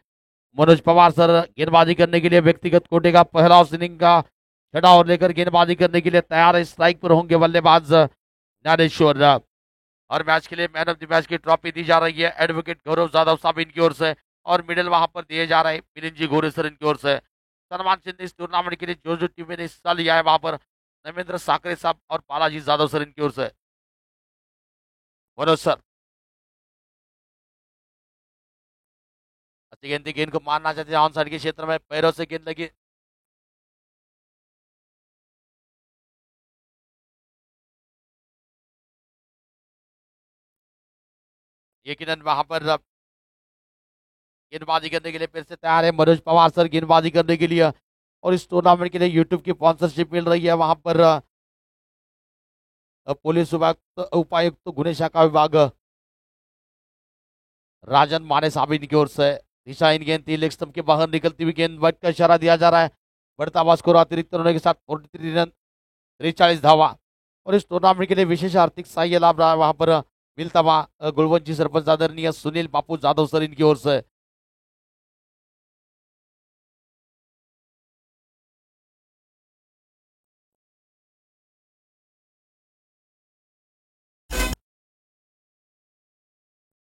मनोज पवार सर गेंदबाजी करने के लिए व्यक्तिगत कोटे का पहला इनिंग का छठा ओवर लेकर गेंदबाजी करने के लिए तैयार है। स्ट्राइक पर होंगे बल्लेबाज ज्ञानेश्वर। और मैच के लिए मैन ऑफ द मैच की ट्रॉफी दी जा रही है एडवोकेट गौरव जाधव साहब इनकी ओर से। और मेडल वहां पर दिए जा रहे हैं मिलिंद जी गोरे सर इनकी ओर से। सम्मान चिन्ह इस टूर्नामेंट के लिए जो टीम ने हिस्सा लिया है वहां पर नरेंद्र साकरे साहब और बालाजी जाधव सर इनकी ओर से। मनोज सर अच्छी गेंद थी। गेंद को मारना चाहते ऑन साइड के क्षेत्र में पैरों से गेंद लगी। यकीनन वहां पर गेंदबाजी करने के लिए फिर से तैयार है मनोज पवार सर गेंदबाजी करने के लिए। और इस टूर्नामेंट के लिए यूट्यूब की स्पॉन्सरशिप मिल रही है वहां पर पुलिस उपायुक्त गुने शाखा विभाग राजन माने साहब इनकी ओर से। दिशा इन गेंद 3 लेग स्टंप के बाहर निकलती हुई गेंद वाइड का इशारा दिया जा रहा है। बढ़ता हुआ स्कोर अतिरिक्त होने के साथ 43 रन 43 धावा। और इस टूर्नामेंट के लिए विशेष आर्थिक सहाय्य लाभ रहा है वहां पर मिलता हुआ गुलवंशी सरपंच आदरणीय सुनील बापू जाधव सर इनकी ओर से।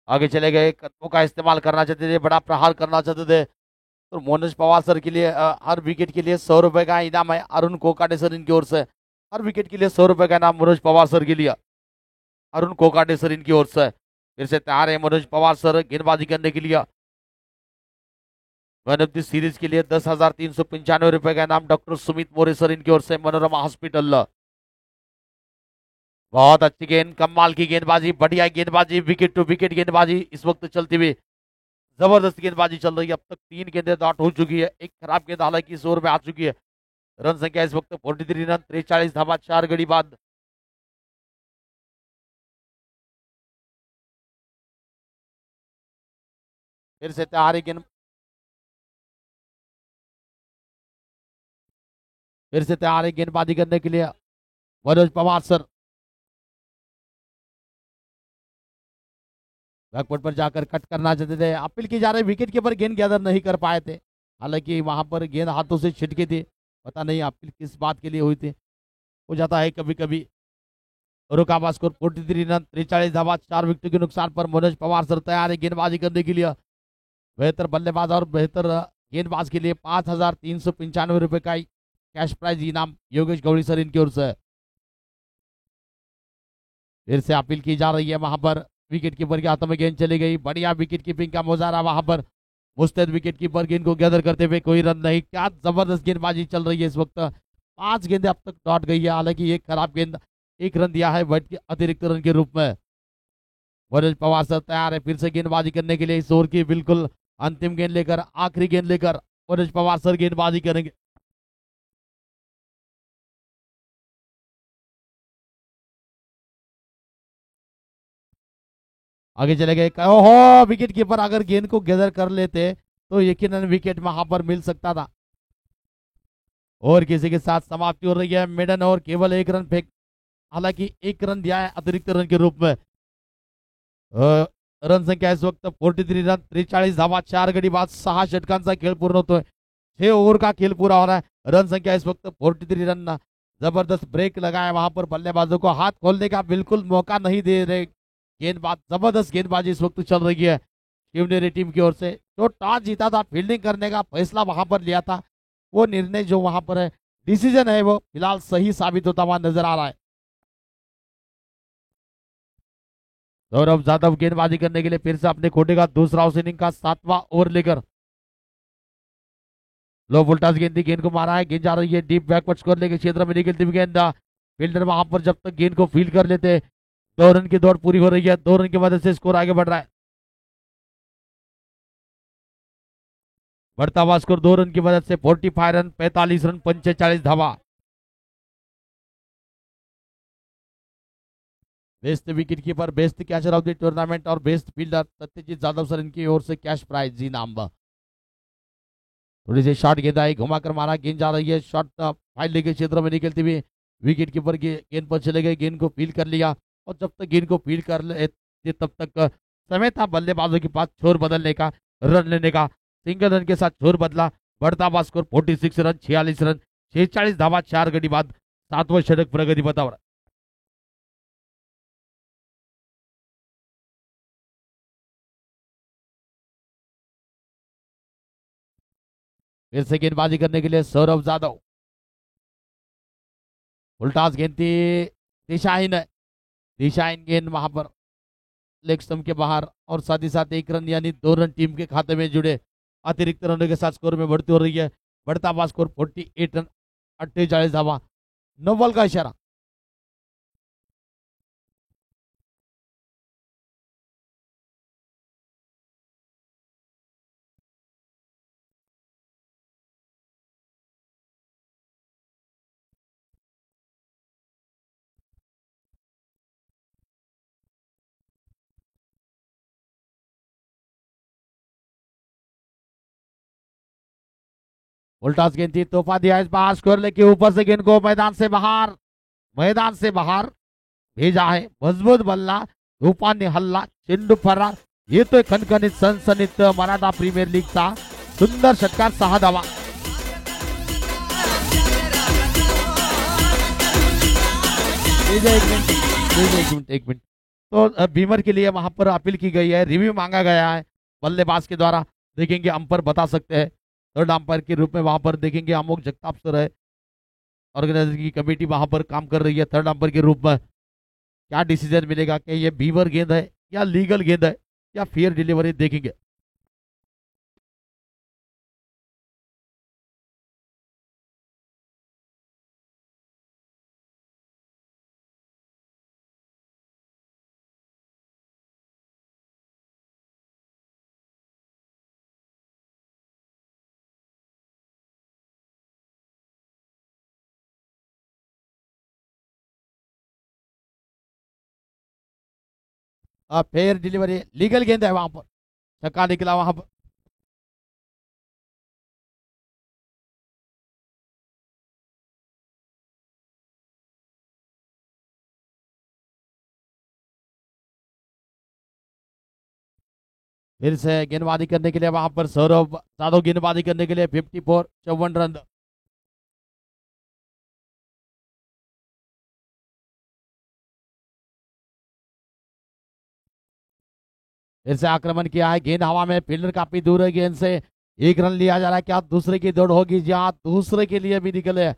आगे चले गए कदमों का इस्तेमाल करना चाहते थे बड़ा प्रहार करना चाहते थे। तो मनोज पवार सर के लिए हर विकेट के लिए 100 रुपए का इनाम है अरुण कोकाटे सर इनकी ओर से। हर विकेट के लिए 100 रुपए का इनाम मनोज पवार सर के लिए अरुण कोकाटे सर इनकी ओर से। फिर से तैयार है मनोज पवार सर गेंदबाजी करने के लिए। वन ऑफ द सीरीज के लिए 10,395 का इनाम डॉक्टर सुमित मोरे सर इनकी ओर से मनोरमा हॉस्पिटल। बहुत अच्छी गेंद, कमाल की गेंदबाजी, बढ़िया गेंदबाजी, विकेट टू विकेट गेंदबाजी इस वक्त चलती हुई, जबरदस्त गेंदबाजी चल रही है। अब तक 3 गेंदें डॉट हो चुकी है, एक खराब गेंद हालांकि इस ओवर में आ चुकी है। रन संख्या इस वक्त 43 रन, 43 धावा, 4 गड़ी बाद। फिर से तैयारी गेंद, फिर से तैयारी गेंदबाजी करने के लिए मनोज पवार सर। बैकवर्ड पर जाकर कट करना चाहते थे, अपील की जा रही, विकेट कीपर गेंद गैदर नहीं कर पाए थे, हालांकि वहां पर गेंद हाथों से छिटकी थी। पता नहीं अपील किस बात के लिए हुई थी, हो जाता है कभी कभी। रुका स्कोर 43 रन, 43 धावा, 4 विकेट के नुकसान पर मनोज पवार सर तैयार है गेंदबाजी करने के लिए। बेहतर बल्लेबाज और बेहतर गेंदबाज के लिए 5,395 का कैश प्राइज इनाम योगेश गौड़ी सर इनकी ओर से। फिर से अपील की जा रही है, वहां पर विकेट कीपर के हाथों में गेंद चली गई, बढ़िया विकेट कीपिंग का मुजाहरा वहां पर। मुस्तैद विकेट कीपर गेंद को गैदर करते हुए, कोई रन नहीं, क्या जबरदस्त गेंदबाजी चल रही है इस वक्त। 5 गेंदें अब तक डॉट गई है, हालांकि एक खराब गेंद, 1 रन दिया है बट के अतिरिक्त रन के रूप में। मनोज पवार सर तैयार है फिर से गेंदबाजी करने के लिए इस ओवर की बिल्कुल अंतिम गेंद लेकर, आखिरी गेंद लेकर मनोज पवार सर गेंदबाजी करेंगे। आगे चले गए, ओहो विकेट कीपर अगर गेंद को गैदर कर लेते तो यकीनन विकेट वहां पर मिल सकता था। और किसी के साथ समाप्ति हो रही है, मिडन और केवल 1 रन फेंक, हालांकि 1 रन दिया है अतिरिक्त रन के रूप में। रन संख्या इस वक्त 43 रन, 43 धावा, 4 गडी बाद, 6 षटकांचा खेळ पूर्ण होतोय, 6 ओव्हर का खेल पूरा हो रहा है। रन संख्या इस वक्त 43 रन। जबरदस्त ब्रेक लगाया वहां पर, बल्लेबाजों को हाथ खोलने का बिल्कुल मौका नहीं दे रहे गेंदबाज। जबरदस्त गेंदबाजी इस वक्त चल रही है शिवनेरी टीम की ओर से। जो टॉस जीता था, फील्डिंग करने का फैसला वहां पर लिया था, वो निर्णय जो वहां पर है, डिसीजन है, वो फिलहाल सही साबित होता हुआ नजर आ रहा है। सौरभ जादव गेंदबाजी करने के लिए फिर से अपने कोटे का दूसरा इनिंग का 7वां ओवर लेकर। लो वोल्टास गेंद, गेंद को मारा है, गेंद जा रही है डीप बैकवर्ड स्कोर लेके क्षेत्र में निकलती हुई गेंद। फील्डर वहां पर जब तक गेंद को फील्ड कर लेते, 2 रन की दौड़ पूरी हो रही है, 2 रन की मदद से स्कोर आगे बढ़ रहा है। बढ़ता हुआ स्कोर 2 रन की मदद से 45 रन, 45 रन, 45 धावा। Best wicket keeper, best catcher of the tournament और best fielder Satyajit Jadhav sir इनकी ओर से कैश प्राइज इनाम। थोड़ी सी शॉट गेंद आई, घुमाकर मारा, गेंद जा रही है शॉट फाइल के क्षेत्र में निकलती हुई, विकेट कीपर के गेंद पर चले गए, गेंद को फील कर लिया। और जब तक गेंद को फील कर ले तब तक समय था बल्लेबाजों के पास छोर बदलने का, रन लेने का। सिंगल रन के साथ छोर बदला, बढ़ता हुआ स्कोर 46 रन, 46 रन, 46 धावा, 4 गडी बाद, 7वां षटक प्रगति बतावर। फिर से गेंदबाजी करने के लिए सौरभ जादव, उल्टास गेंद थी, दिशाहीन है, दिशाहीन गेंद वहां पर लेग स्टंप के बाहर, और साथ ही साथ 1 रन यानी 2 रन टीम के खाते में जुड़े। अतिरिक्त रनों के साथ स्कोर में बढ़ती हो रही है, बढ़ता हुआ स्कोर 48 रन, 48 धावा। 9 बॉल का इशारा। उल्टास गेंद थी, तोहफा दिया इस बार, स्कोर लेके ऊपर से गेंद को मैदान से बाहर, मैदान से बाहर भेजा है, मजबूत बल्ला, तूफानी हल्ला, चेंडू फरार। ये तो एक खणखणीत सनसनीत मराठा प्रीमियर लीगचा सुंदर षटकार, 6 धावा। एक मिनट, तो बीमर के लिए वहां पर अपील की गई है, रिव्यू मांगा गया है बल्लेबाज के द्वारा, देखेंगे अंपायर बता सकते हैं। थर्ड अंपायर के रूप में वहां पर देखेंगे अमोक जगताप सर है, ऑर्गेनाइजर की कमेटी वहां पर काम कर रही है थर्ड अंपायर के रूप में। क्या डिसीजन मिलेगा कि ये बीवर गेंद है या लीगल गेंद है या फेयर डिलीवरी, देखेंगे। फेयर डिलीवरी लीगल गेंद है वहां पर, छक्का निकला वहां पर। फिर से गेंदबाजी करने के लिए वहां पर सौरभ जादव गेंदबाजी करने के लिए 54 54 रन। फिर से आक्रमण किया है, गेंद हवा में, फील्डर काफी दूर है गेंद से, 1 रन लिया जा रहा है। क्या दूसरे की दौड़ होगी? जहां दूसरे के लिए भी निकले,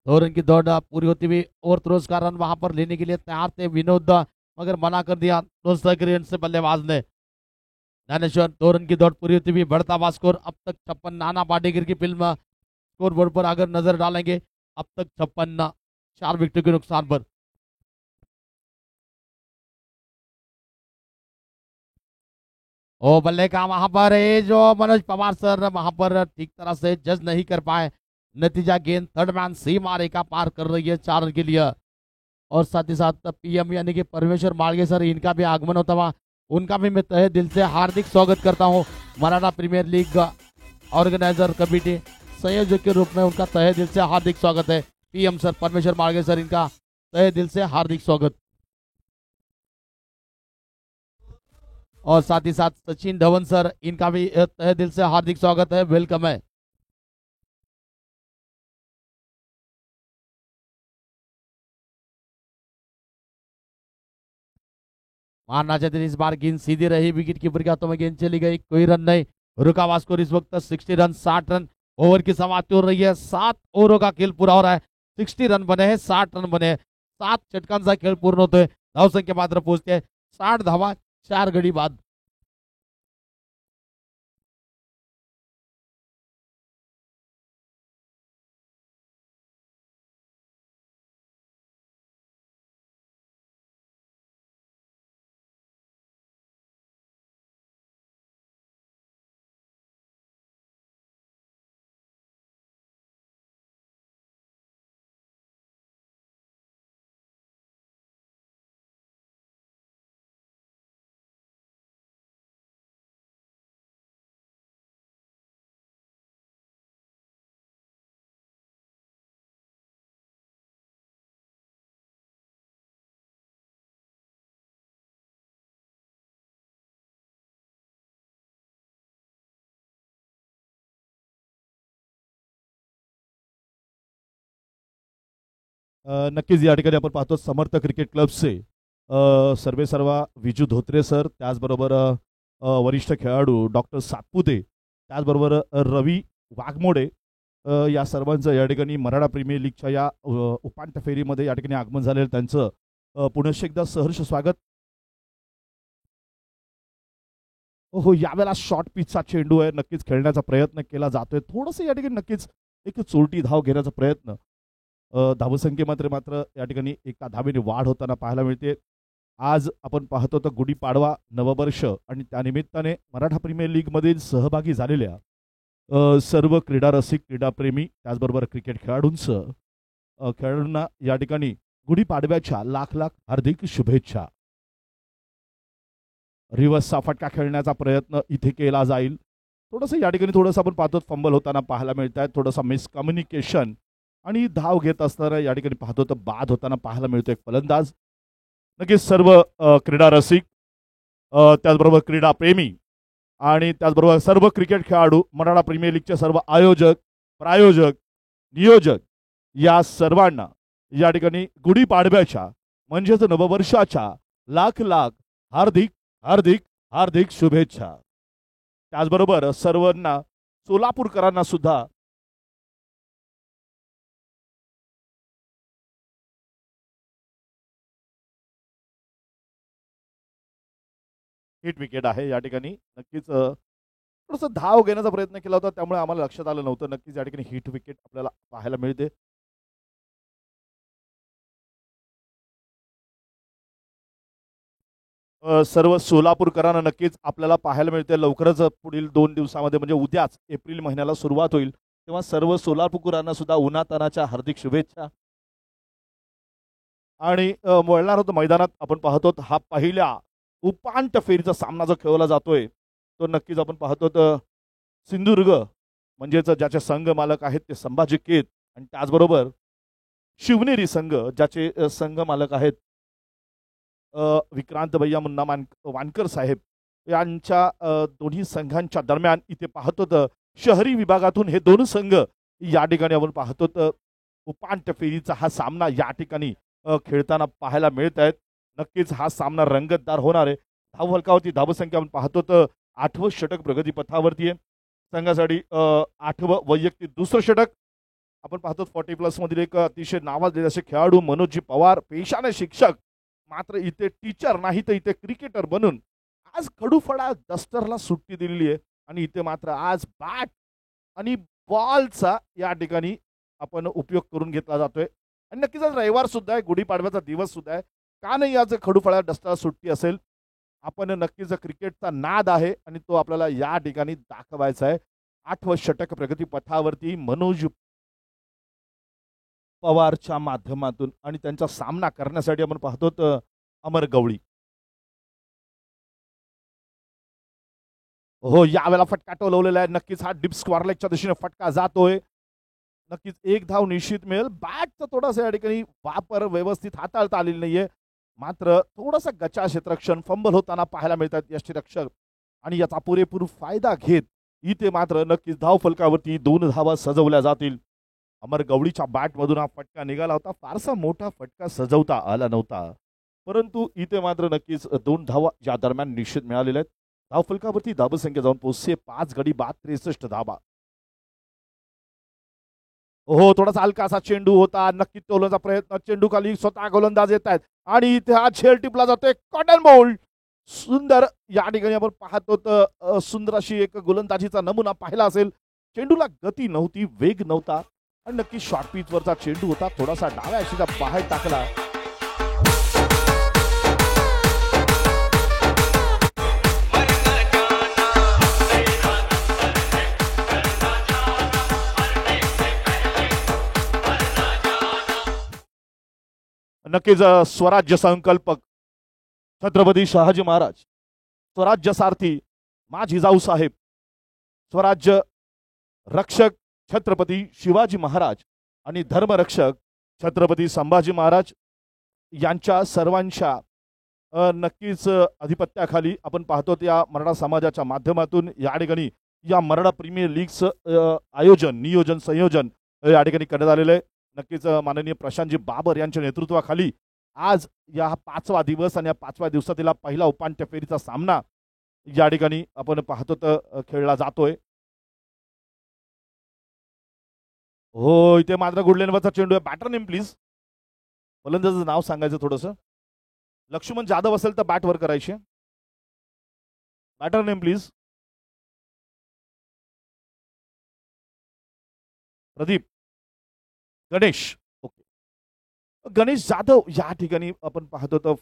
2 रन की दौड़ पूरी होती हुई और थ्रोज का रन वहां पर लेने के लिए तैयार थे विनोद, मगर मना कर दिया दोस्त से बल्लेबाज ने। ज्ञानेश्वर 2 रन की दौड़ पूरी होती हुई बढ़ता हुआ स्कोर अब तक 56। नाना पाटेकर की फिल्म स्कोर बोर्ड पर अगर नजर डालेंगे, अब तक 56, 4 विकेट के नुकसान पर। ओ बल्ले का वहां पर है जो मनोज पवार सर वहां पर ठीक तरह से जज नहीं कर पाए। नतीजा गेंद थर्ड मैन सीमा रेखा पार कर रही है 4 रन के लिए। और साथ ही साथ पीएम यानी कि परमेश्वर मालगे सर, इनका भी आगमन होता हुआ, उनका भी मैं तहे दिल से हार्दिक स्वागत करता हूं। Maratha premier league organiser committee संयोजक के रूप में उनका तहे दिल से हार्दिक स्वागत है। पीएम सर परमेश्वर मालगे सर, इनका तहे दिल से हार्दिक स्वागत। और साथ ही साथ सचिन धवन सर, इनका भी तहे दिल से हार्दिक स्वागत है, वेलकम है। मारना चाहते इस बार गेंद सीधी रही, विकेट कीपर के हाथों में गेंद चली गई, कोई रन नहीं। रुका हुआ स्कोर इस वक्त 60 रन 60 रन। ओवर की समाप्ति हो रही है, 7 ओवरों का खेल पूरा हो रहा है। 60 रन बने हैं, 60 रन बने हैं, 7 षटकांचा खेळ पूर्ण होतोय। धाव संख्या मात्र पोहोचते 60 धावा 4 गडी बाद। नक्कीच या ठिकाणी आपण पाहतो समर्थ क्रिकेट क्लबचे सर्वे सर्वा विजू धोत्रे सर, त्याचबरोबर वरिष्ठ खेळाडू डॉक्टर सातपुते, त्याचबरोबर रवी वाघमोडे, या सर्वांचं या ठिकाणी मराठा प्रीमियर लीगच्या या उपांत्य फेरीमध्ये या ठिकाणी आगमन झालेलं त्यांचं पुनश्च एकदा सहर्ष स्वागत। हो, यावेळेला शॉर्ट पिचचा चेंडू आहे, नक्कीच खेळण्याचा प्रयत्न केला जातोय, थोडंसं या ठिकाणी नक्कीच एक चोरटी धाव घेण्याचा प्रयत्न। धावसंख्येमध्ये मात्र या ठिकाणी एका धावेने वाढ होताना पाहायला मिळते। आज आपण पाहतो तर गुढीपाडवा, नववर्ष आणि त्यानिमित्ताने मराठा प्रीमियर लीगमधील सहभागी झालेल्या सर्व क्रीडा रसिक, क्रीडाप्रेमी, त्याचबरोबर क्रिकेट खेळाडूंना या ठिकाणी गुढीपाडव्याच्या लाख लाख हार्दिक शुभेच्छा। रिव्हर्सचा फटका खेळण्याचा प्रयत्न इथे केला जाईल, थोडंसं या ठिकाणी थोडंसं आपण पाहतो फंबल होताना पाहायला मिळत आहे, थोडंसं मिसकम्युनिकेशन आणि धाव घेत असताना या ठिकाणी पाहतो तर बाद होताना पाहायला मिळतो एक फलंदाज। नक्कीच सर्व क्रीडा रसिक, त्याचबरोबर क्रीडा प्रेमी आणि त्याचबरोबर सर्व क्रिकेट खेळाडू, मराठा प्रीमियर लीगचे सर्व आयोजक, प्रायोजक, नियोजक, या सर्वांना या ठिकाणी गुढीपाडव्याच्या म्हणजेच नववर्षाच्या लाख लाख हार्दिक हार्दिक हार्दिक शुभेच्छा। त्याचबरोबर सर्वांना, सोलापूरकरांना सुद्धा हिट विकेट आहे या ठिकाणी। नक्कीच थोडंसं धाव घेण्याचा प्रयत्न केला होता, त्यामुळे आम्हाला लक्षात आलं नव्हतं। नक्कीच या ठिकाणी हिट विकेट आपल्याला पाहायला मिळते। सर्व सोलापूरकरांना नक्कीच आपल्याला पाहायला मिळते लवकरच, पुढील 2 दिवसामध्ये म्हणजे उद्याच एप्रिल महिन्याला सुरुवात होईल, तेव्हा सर्व सोलापूरकरांना सुद्धा उन्हातानाच्या हार्दिक शुभेच्छा। आणि वळणार होतं मैदानात. आपण पाहतो हा पहिल्या उपांत्य फेरीचा सामना जो खेळवला जातोय तो नक्कीच आपण पाहतो सिंधुदुर्ग म्हणजेच ज्याचे संघ मालक आहेत ते संभाजी केत आणि त्याचबरोबर शिवनेरी संघ ज्याचे संघ मालक आहेत विक्रांत भैया मुन्ना वानकर साहेब यांच्या दोन्ही संघांच्या दरम्यान इथे पाहतो तर शहरी विभागातून हे दोन संघ या ठिकाणी आपण पाहतो तर उपांत्य फेरीचा हा सामना या ठिकाणी खेळताना पाहायला मिळत आहेत. नक्कीच हा सामना रंगतदार होणार आहे. धावफलकावरती धावसंख्या आपण पाहतो तर 8वं षटक प्रगतीपथावरती आहे. संघासाठी 8वं वैयक्तिक दुसरं षटक. आपण पाहतो 40+ मधील एक अतिशय नावाजलेले असे खेळाडू मनोजी पवार पेशाने शिक्षक मात्र इथे टीचर नाही तर इथे क्रिकेटर बनून आज खडूफळा डस्टरला सुट्टी दिलेली आहे आणि इथे मात्र आज बॅट आणि बॉलचा या ठिकाणी आपण उपयोग करून घेतला जातोय. आणि नक्कीच आज रविवार सुद्धा आहे, गुढीपाडव्याचा दिवस सुद्धा आहे. का नाही आज खडूफळा डस्टरला सुट्टी असेल. आपण नक्कीच क्रिकेटचा नाद आहे आणि तो आपल्याला या ठिकाणी दाखवायचा आहे. 8वं षटक प्रगतीपथावरती मनोज पवारच्या माध्यमातून आणि त्यांचा सामना करण्यासाठी आपण पाहतो अमर गवळी. हो यावेळेला फटका टोलवलेला आहे. नक्कीच हा डिप स्क्वेअर लेगच्या दिशेने फटका जातोय. नक्कीच एक धाव निश्चित मिळेल. बॅटचा थोडासा या ठिकाणी वापर व्यवस्थित हाताळता आलेला नाहीये. मात्र थोडासा गचा क्षेत्ररक्षण फंबल होताना पाहायला मिळतात यष्टीरक्षक आणि याचा पुरेपूर फायदा घेत इथे मात्र नक्कीच धाव फलकावरती 2 धावा सजवल्या जातील. अमर गवळीच्या बॅटमधून हा फटका निघाला होता. फारसा मोठा फटका सजवता आला नव्हता परंतु इथे मात्र नक्कीच 2 धावा या दरम्यान निश्चित मिळालेल्या आहेत. धाव फलकावरती धावसंख्या जाऊन पोहोचते 5 गडी बाद 63 धावा. हो थोडासा हलका असा चेंडू होता. नक्की तोलण्याचा प्रयत्न. चेंडू खाली स्वतः गोलंदाज येत आहेत आणि इथे हा झेल टिपला जातोय. कॉटन बॉल सुंदर या ठिकाणी आपण पाहतो तर सुंदर अशी एक गोलंदाजीचा नमुना पाहिला असेल. चेंडूला गती नव्हती, वेग नव्हता आणि नक्की शॉर्ट पिच वरचा चेंडू होता. थोडासा डाव्या अशीचा बाहेर टाकला. नक्कीच स्वराज्य संकल्पक छत्रपती शहाजी महाराज, स्वराज्य सारथी मा जिजाऊ साहेब, स्वराज्य रक्षक छत्रपती शिवाजी महाराज आणि धर्मरक्षक छत्रपती संभाजी महाराज यांच्या सर्वांच्या नक्कीच अधिपत्याखाली आपण पाहतो या मराठा समाजाच्या माध्यमातून या ठिकाणी या मराठा प्रीमियर लीगचं आयोजन नियोजन संयोजन या ठिकाणी करण्यात आलेलं आहे. नक्कीच माननीय प्रशांतजी बाबर यांच्या नेतृत्वाखाली आज या 5वा दिवस आणि या 5व्या दिवसातील पहिला उपांत्य फेरीचा सामना या ठिकाणी आपण पाहतो तर खेळला जातोय. हो इथे मात्र गुडलेनवरचा चेंडू आहे. Batter name please. फलंदाजाचं नाव सांगायचं थोडंसं. लक्ष्मण जाधव असेल तर बॅट वर करायचे. Batter name please. Pradeep Ganesh. Okay Ganesh Jadhav या ठिकाणी आपण पाहतो तर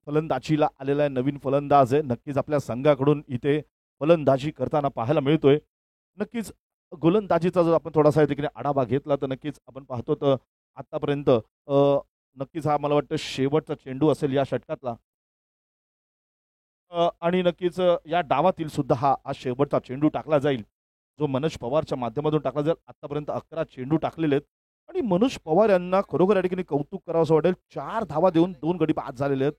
फलंदाजीला आलेला आहे. नवीन फलंदाज आहे. नक्कीच आपल्या संघाकडून इथे फलंदाजी करताना पाहायला मिळतोय. नक्कीच गोलंदाजीचा जर आपण थोडासा ठिकाणी आढावा घेतला तर नक्कीच आपण पाहतो तर आतापर्यंत नक्कीच हा मला वाटतं शेवटचा चेंडू असेल या षटकातला आणि नक्कीच या डावातील सुद्धा हा शेवटचा चेंडू टाकला जाईल जो मनोज पवारच्या माध्यमातून टाकला जाईल. आतापर्यंत 11 चेंडू टाकलेले आहेत आणि मनोज पवार यांना खरोखर या ठिकाणी कौतुक करावं असं वाटेल. 4 धावा देऊन 2 गडी बाद झालेले आहेत.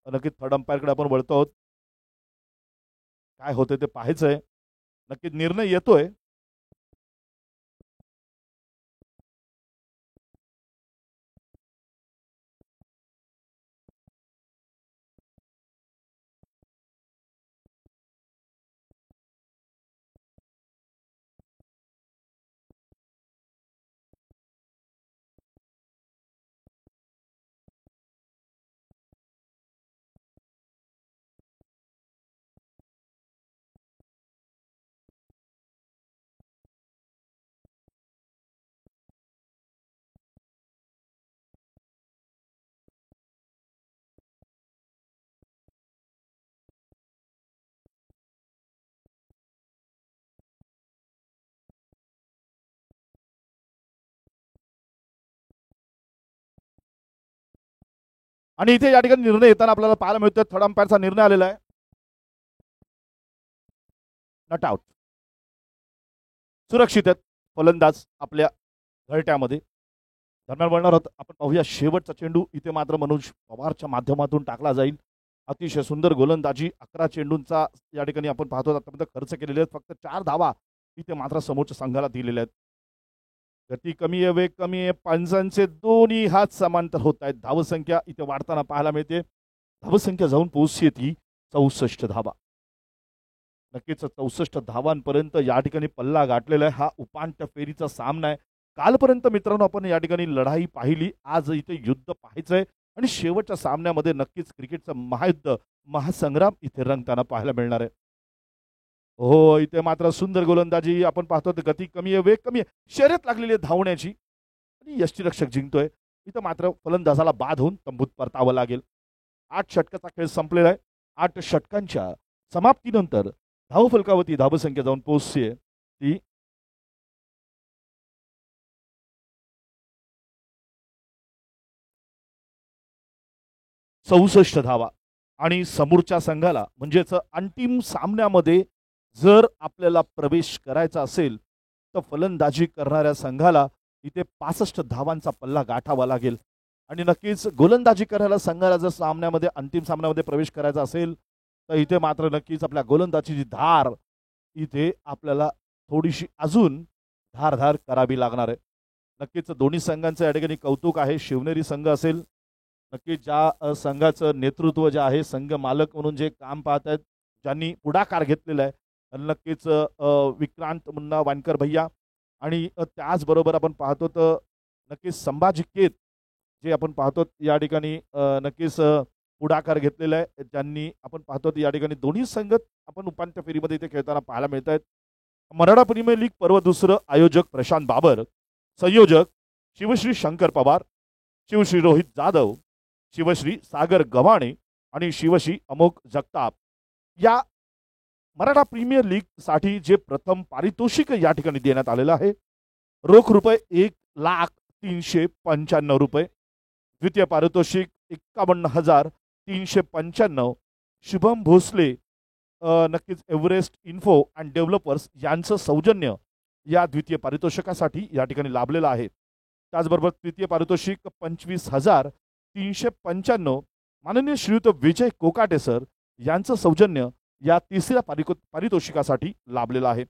नक्कीच थर्ड अंपायरकडे आपण वळतो आहोत. काय होते ते पाहायचंय. नक्कीच निर्णय येतोय. आणि इथे या ठिकाणी निर्णय येताना आपल्याला पाहायला मिळतोय थर्ड अंपायरचा निर्णय आलेला आहे, नॉट आउट. सुरक्षित आहेत फलंदाज आपल्या घरट्यामध्ये. दरम्यान वळणार होत आपण पाहूया शेवटचा चेंडू. इथे मात्र मनोज पवारच्या माध्यमातून टाकला जाईल. अतिशय सुंदर गोलंदाजी. 11 चेंडूंचा या ठिकाणी आपण पाहतो आतापर्यंत खर्च केलेले आहेत. फक्त 4 धावा इथे मात्र समोरच्या संघाला दिलेल्या आहेत. गती कमी आहे, वेग कमी आहे. पंचांचे दोन्ही हात समांतर होत आहेत. धावसंख्या इथे वाढताना पाहायला मिळते. धावसंख्या जाऊन पोहोचते ती 64 धावा. नक्कीच 64 धावांपर्यंत या ठिकाणी पल्ला गाठलेला आहे. हा उपांत्य फेरीचा सामना आहे. कालपर्यंत मित्रांनो आपण या ठिकाणी लढाई पाहिली. आज इथे युद्ध पाहायचंय आणि शेवटच्या सामन्यामध्ये नक्कीच क्रिकेटचं महायुद्ध, महासंग्राम इथे रंगताना पाहायला मिळणार आहे. हो, इथे मात्र सुंदर गोलंदाजी आपण पाहतो. गती कमी आहे, वेग कमी आहे. शर्यत लागलेली आहे धावण्याची आणि यष्टीरक्षक जिंकतोय. इथं मात्र फलंदाजाला बाद होऊन तंबूत परतावं लागेल. 8 षटकाचा खेळ संपलेला आहे. 8 षटकांच्या समाप्तीनंतर धावफलकावरती धावसंख्या जाऊन पोहोचते ती 64 धावा. आणि समोरच्या संघाला म्हणजेच अंतिम सामन्यामध्ये जर आपल्याला प्रवेश करायचा असेल तर फलंदाजी करणाऱ्या संघाला इथे 65 धावांचा पल्ला गाठावा लागेल. आणि नक्कीच गोलंदाजी करायला संघाला जर सामन्यामध्ये अंतिम सामन्यामध्ये प्रवेश करायचा असेल तर इथे मात्र नक्कीच आपल्या गोलंदाजीची धार इथे आपल्याला थोडीशी अजून धारधार करावी लागणार आहे. नक्कीच दोन्ही संघांचं या ठिकाणी कौतुक आहे. शिवनेरी संघ असेल, नक्कीच ज्या संघाचं नेतृत्व जे आहे, संघ मालक म्हणून जे काम पाहत आहेत, ज्यांनी पुढाकार घेतलेला आहे, नक्कीच विक्रांत मुन्ना वानकर भैया. आणि त्याचबरोबर आपण पाहतो तर नक्कीच संभाजी केत जे आपण पाहतो या ठिकाणी नक्कीच पुढाकार घेतलेला आहे. ज्यांनी आपण पाहतो या ठिकाणी दोन्ही संघ आपण उपांत्य फेरीमध्ये इथे खेळताना पाहायला मिळत आहेत. मराठा प्रीमियर लीग पर्व दुसरं. आयोजक प्रशांत बाबर, संयोजक शिवश्री शंकर पवार, शिवश्री रोहित जाधव, शिवश्री सागर गव्हाणे आणि शिवश्री अमोक जगताप. या मराठा प्रीमियर लीग साठी जे प्रथम पारितोषिक या ठिकाणी देण्यात आलेलं आहे, रोख रुपये 1,0395 रुपये. द्वितीय पारितोषिक 51,395. शुभम भोसले नक्कीच एव्हरेस्ट इन्फो अँड डेव्हलपर्स यांचं सौजन्य या द्वितीय पारितोषिकासाठी या ठिकाणी लाभलेलं आहे. त्याचबरोबर तृतीय पारितोषिक 25,395 माननीय श्रीयुत विजय कोकाटे सर यांचं सौजन्य या तिसऱ्या पारितोषिकासाठी लाभलेलं आहे.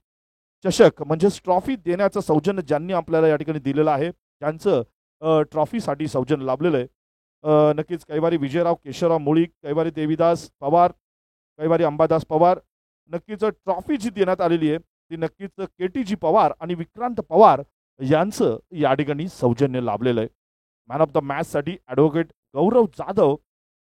चषक म्हणजेच ट्रॉफी देण्याचं सौजन्य ज्यांनी आपल्याला या ठिकाणी दिलेलं आहे, त्यांचं ट्रॉफीसाठी सौजन्य लाभलेलं आहे. नक्कीच कैवारी विजयराव केशवराव मुळीक, कैवारी देवीदास पवार, कैवारी अंबादास पवार. नक्कीच ट्रॉफी जी देण्यात आलेली आहे ती नक्कीच KTG पवार आणि विक्रांत पवार यांचं या ठिकाणी सौजन्य लाभलेलं आहे. मॅन ऑफ द मॅचसाठी ॲडव्होकेट गौरव जाधव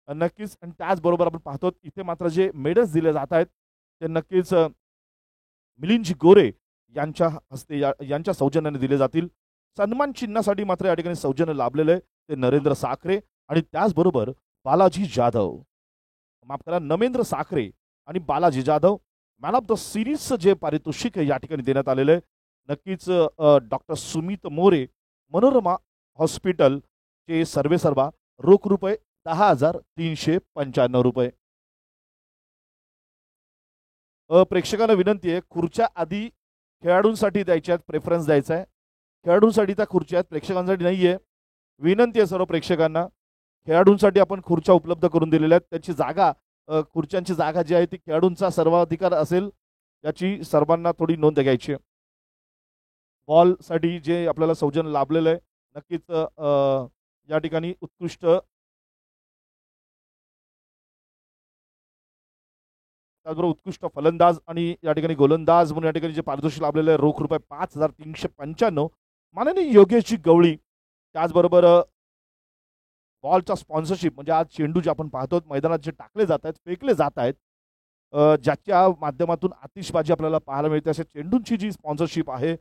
नक्कीच. आणि त्याचबरोबर आपण पाहतो इथे मात्र जे मेडल्स दिले जात आहेत ते नक्कीच मिलिंदजी गोरे यांच्या हस्ते यांच्या सौजन्याने दिले जातील. सन्मान चिन्हासाठी मात्र या ठिकाणी सौजन्य लाभलेलं आहे ते नरेंद्र साखरे आणि त्याचबरोबर बालाजी जाधव, माफ करा, नमेंद्र साखरे आणि Balaji Jadhav. Man of the सिरीजचं जे पारितोषिक या ठिकाणी देण्यात आलेलं आहे नक्कीच डॉक्टर सुमित मोरे, मनोरमा हॉस्पिटलचे सर्वेसर्वा, रोख रुपये 10,395 रुपये. प्रेक्षकांना विनंती आहे, खुर्च्या आधी खेळाडूंसाठी द्यायच्या आहेत, प्रेफरन्स द्यायचा आहे. खेळाडूंसाठी त्या खुर्च्या आहेत, प्रेक्षकांसाठी नाही आहे. विनंती आहे सर्व प्रेक्षकांना, खेळाडूंसाठी आपण खुर्च्या उपलब्ध करून दिलेल्या आहेत. त्याची जागा, खुर्च्यांची जागा जी आहे ती खेळाडूंचा सर्वाधिकार असेल याची सर्वांना थोडी नोंद घ्यायची आहे. बॉलसाठी जे आपल्याला सौजन्य लाभलेलं आहे नक्कीच या ठिकाणी उत्कृष्ट, त्याचबरोबर उत्कृष्ट फलंदाज आणि या ठिकाणी गोलंदाज म्हणून या ठिकाणी जे पारितोषिक लाभलेलं आहे रोख रुपये 5,395 माननीय योगेशजी गवळी. त्याचबरोबर बॉलचा स्पॉन्सरशिप म्हणजे आज चेंडू जे आपण पाहतो मैदानात जे टाकले जात आहेत, फेकले जात आहेत, ज्याच्या माध्यमातून आतिषबाजी आपल्याला पाहायला मिळते, अशा चेंडूंची जी स्पॉन्सरशिप आहे,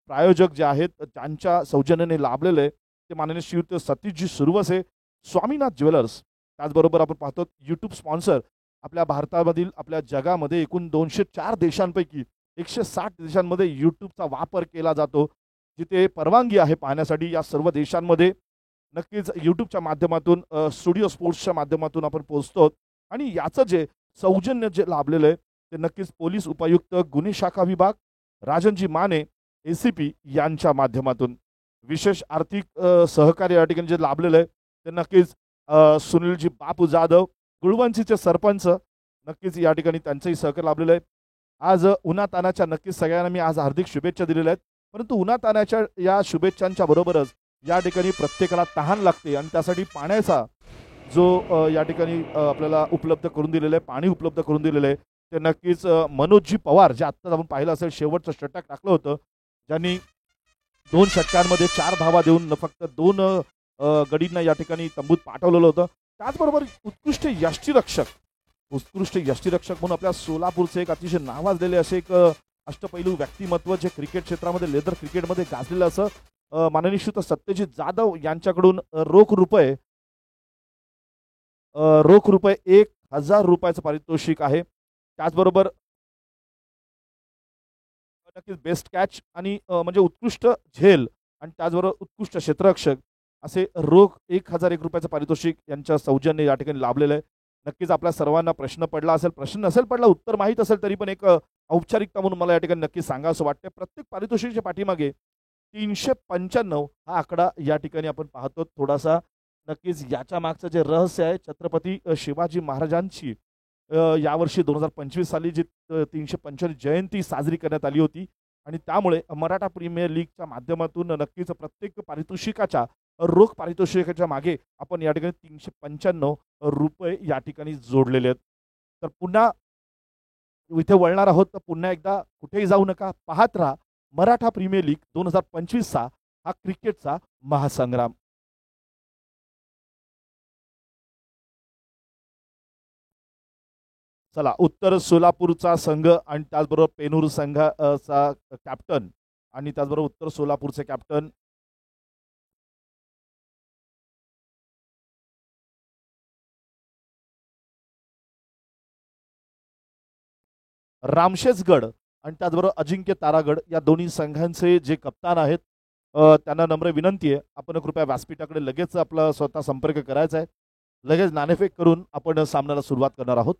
प्रायोजक जे आहेत ज्यांच्या सौजन्याने लाभलेलं आहे ते माननीय श्रीयुत सतीशजी सुरवसे, स्वामीनाथ ज्वेलर्स. त्याचबरोबर आपण पाहतो यूट्यूब स्पॉन्सर आपल्या भारतामधील, आपल्या जगामध्ये एकूण 204 देशांपैकी 160 देशांमध्ये यूट्यूबचा वापर केला जातो. जिथे परवानगी आहे पाहण्यासाठी या सर्व देशांमध्ये नक्कीच यूट्यूबच्या माध्यमातून स्टुडिओ स्पोर्ट्सच्या माध्यमातून आपण पोहोचतो आणि याचं जे सौजन्य जे लाभलेलं आहे ते नक्कीच पोलीस उपायुक्त गुन्हे शाखा विभाग राजनजी माने ACP यांच्या माध्यमातून विशेष आर्थिक सहकार्य या ठिकाणी जे लाभलेलं आहे ते नक्कीच सुनीलजी बापू जाधव गुळवंशीचे सरपंच नक्कीच या ठिकाणी त्यांचंही सहकार्य लाभलेलं आहे. आज उन्हातानाच्या नक्कीच सगळ्यांना मी आज हार्दिक शुभेच्छा दिलेल्या आहेत, परंतु उन्हातानाच्या या शुभेच्छांच्या बरोबरच या ठिकाणी प्रत्येकाला तहान लागते आणि त्यासाठी पाण्याचा जो या ठिकाणी आपल्याला उपलब्ध करून दिलेलं आहे, पाणी उपलब्ध करून दिलेलं आहे ते नक्कीच मनोजजी पवार जे आत्ताच आपण पाहिलं असेल शेवटचं षटक टाकलं होतं, ज्यांनी 2 षटकांमध्ये 4 धावा देऊन फक्त 2 गडींना या ठिकाणी तंबूत पाठवलेलं होतं. त्याचबरोबर उत्कृष्ट यष्टीरक्षक म्हणून आपल्या सोलापूरचे एक अतिशय नावाजलेले असे एक अष्टपैलू व्यक्तिमत्व जे क्रिकेट क्षेत्रामध्ये लेदर क्रिकेटमध्ये गाजलेलं असं माननीय श्रीयुत सत्यजित जाधव यांच्याकडून रोख रुपये 1000 रुपयाचं पारितोषिक आहे. त्याचबरोबर नक्कीच बेस्ट कॅच आणि म्हणजे उत्कृष्ट झेल आणि त्याचबरोबर उत्कृष्ट क्षेत्ररक्षक असे रोख 1001 रुपयाचं पारितोषिक यांच्या सौजन्य या ठिकाणी लाभलेलं आहे. नक्कीच आपल्या सर्वांना प्रश्न पडला असेल, प्रश्न नसेल पडला, उत्तर माहीत असेल तरी पण एक औपचारिकता म्हणून मला या ठिकाणी नक्की सांगावं असं वाटतं. प्रत्येक पारितोषिकाच्या पाठीमागे 395 हा आकडा या ठिकाणी आपण पाहतो. थोडासा नक्कीच याच्या मागचं जे रहस्य आहे छत्रपती शिवाजी महाराजांची यावर्षी 2025 साली जी 395 जयंती साजरी करण्यात आली होती आणि त्यामुळे मराठा प्रीमियर लीगच्या माध्यमातून नक्कीच प्रत्येक पारितोषिकाच्या रोख पारितोषिकाच्या मागे आपण या ठिकाणी 395 रुपये या ठिकाणी जोडलेले आहेत. तर पुन्हा इथे वळणार आहोत, तर पुन्हा एकदा कुठेही जाऊ नका, पाहत राहा मराठा प्रीमियर लीग 2025 हा क्रिकेटचा महासंग्राम. चला, उत्तर सोलापूरचा संघ आणि त्याचबरोबर पेनूर संघाचा कॅप्टन आणि त्याचबरोबर उत्तर सोलापूरचे कॅप्टन रामशेजगड आणि त्याचबरोबर अजिंक्य तारागड या दोन्ही संघांचे जे कप्तान आहेत त्यांना नम्र विनंती आहे, आपण कृपया व्यासपीठाकडे लगेच आपला स्वतः संपर्क करायचा आहे. लगेच नाणेफेक करून आपण सामन्याला सुरुवात करणार आहोत.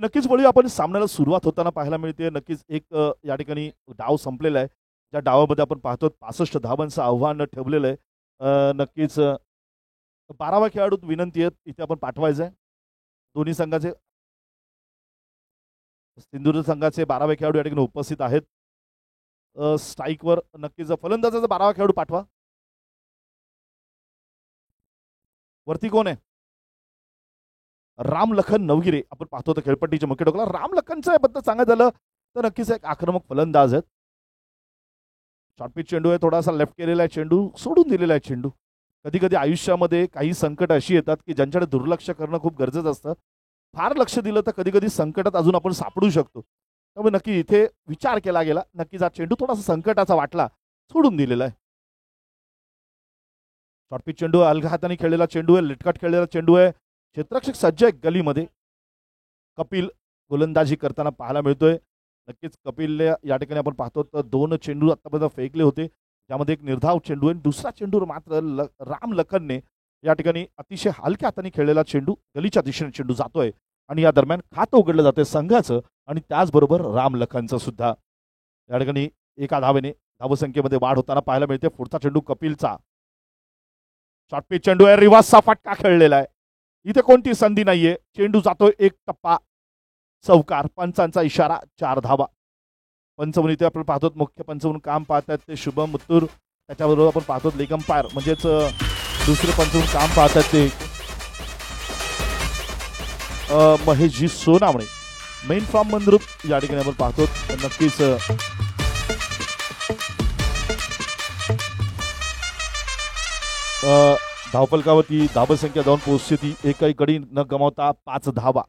नक्कीच वळू आपण सामन्याला सुरुवात होताना पाहायला मिळते. नक्कीच एक या ठिकाणी डाव संपलेला आहे, ज्या डावामध्ये आपण पाहतो 65 धावांचं आव्हान ठेवलेलं आहे. नक्कीच 12वा खेळाडू विनंती आहे इथे आपण पाठवायचं आहे. दोन्ही संघाचे सिंधुदुर्ग संघाचे 12वे खेळाडू या ठिकाणी उपस्थित आहेत. स्ट्राईकवर नक्कीच फलंदाजाचा 12वा खेळाडू पाठवा. वरती कोण आहे? रामलखन नवगिरे आपण पाहतो तर खेळपट्टीच्या मुख्य टोकाला. रामलखनच्या बद्दल सांगायचं झालं तर नक्कीच एक आक्रमक फलंदाज आहेत. शॉर्टपिच चेंडू आहे, थोडासा लेफ्ट केलेला आहे चेंडू, सोडून दिलेला आहे चेंडू. कधी कधी आयुष्यामध्ये काही संकट अशी येतात की ज्यांच्याकडे दुर्लक्ष करणं खूप गरजेचं असतं. फार लक्ष दिलं तर कधी कधी संकटात अजून आपण सापडू शकतो. त्यामुळे नक्की इथे विचार केला गेला. नक्कीच हा चेंडू थोडासा संकटाचा वाटला, सोडून दिलेला आहे. शॉर्टपिच चेंडू अलगा हाताने खेळलेला चेंडू आहे, लिटकट खेळलेला चेंडू आहे. क्षेत्ररक्षक सज्ज आहे गलीमध्ये. कपिल गोलंदाजी करताना पाहायला मिळतोय. नक्कीच कपिलने या ठिकाणी आपण पाहतो तर 2 चेंडू आतापर्यंत फेकले होते, ज्यामध्ये एक निर्धाव चेंडू आहे. दुसरा चेंडू मात्र रामलखनने या ठिकाणी अतिशय हलक्या हाताने खेळलेला चेंडू गलीच्या दिशेने चेंडू जातोय आणि या दरम्यान खातं उघडलं जातंय संघाचं आणि त्याचबरोबर रामलखनचं सुद्धा. या ठिकाणी एका धावेने धावसंख्येमध्ये वाढ होताना पाहायला मिळते. पुढचा चेंडू कपिलचा. शॉर्टपिच चेंडू आहे, रिव्हर्सचा फटका खेळलेला आहे. इथे कोणती संधी नाहीये. चेंडू जातोय एक टप्पा, चौकार, पंचांचा इशारा, 4 धावा. पंच म्हणून इथे आपण पाहतो मुख्य पंच म्हणून काम पाहतात ते शुभम मुत्तूर. त्याच्याबरोबर आपण पाहतो लेग अंपायर म्हणजेच दुसरे पंच म्हणून काम पाहतात ते महेशजी सोनावणे. मेन फ्रॉम मंद्रुप या ठिकाणी आपण पाहतो. नक्कीच धावफलकावरती धावसंख्या जाऊन पोहोचते ती एकही गडी न गमावता 5 धावा.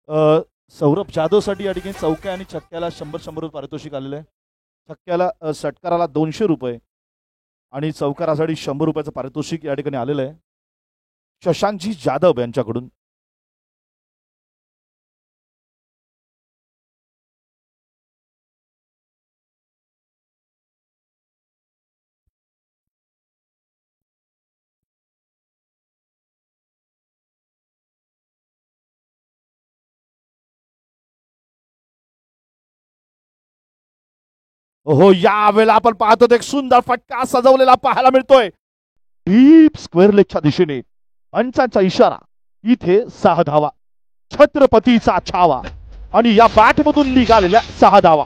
अ, सौरभ जाधवसाठी या ठिकाणी चौक्या आणि छक्क्याला 100 पारितोषिक आलेलं आहे. छक्क्याला षटकाराला 200 आणि चौकारासाठी 100 पारितोषिक या ठिकाणी आलेलं आहे शशांकजी जाधव यांच्याकडून. हो यावेळेला आपण पाहतो एक सुंदर फटका सजवलेला पाहायला मिळतोय डीप स्क्वेअर लेगच्या दिशेने. पंचांचा इशारा, इथे 6 धावा, छत्रपतीचा छावा आणि या बॅटमधून निघालेल्या 6 धावा.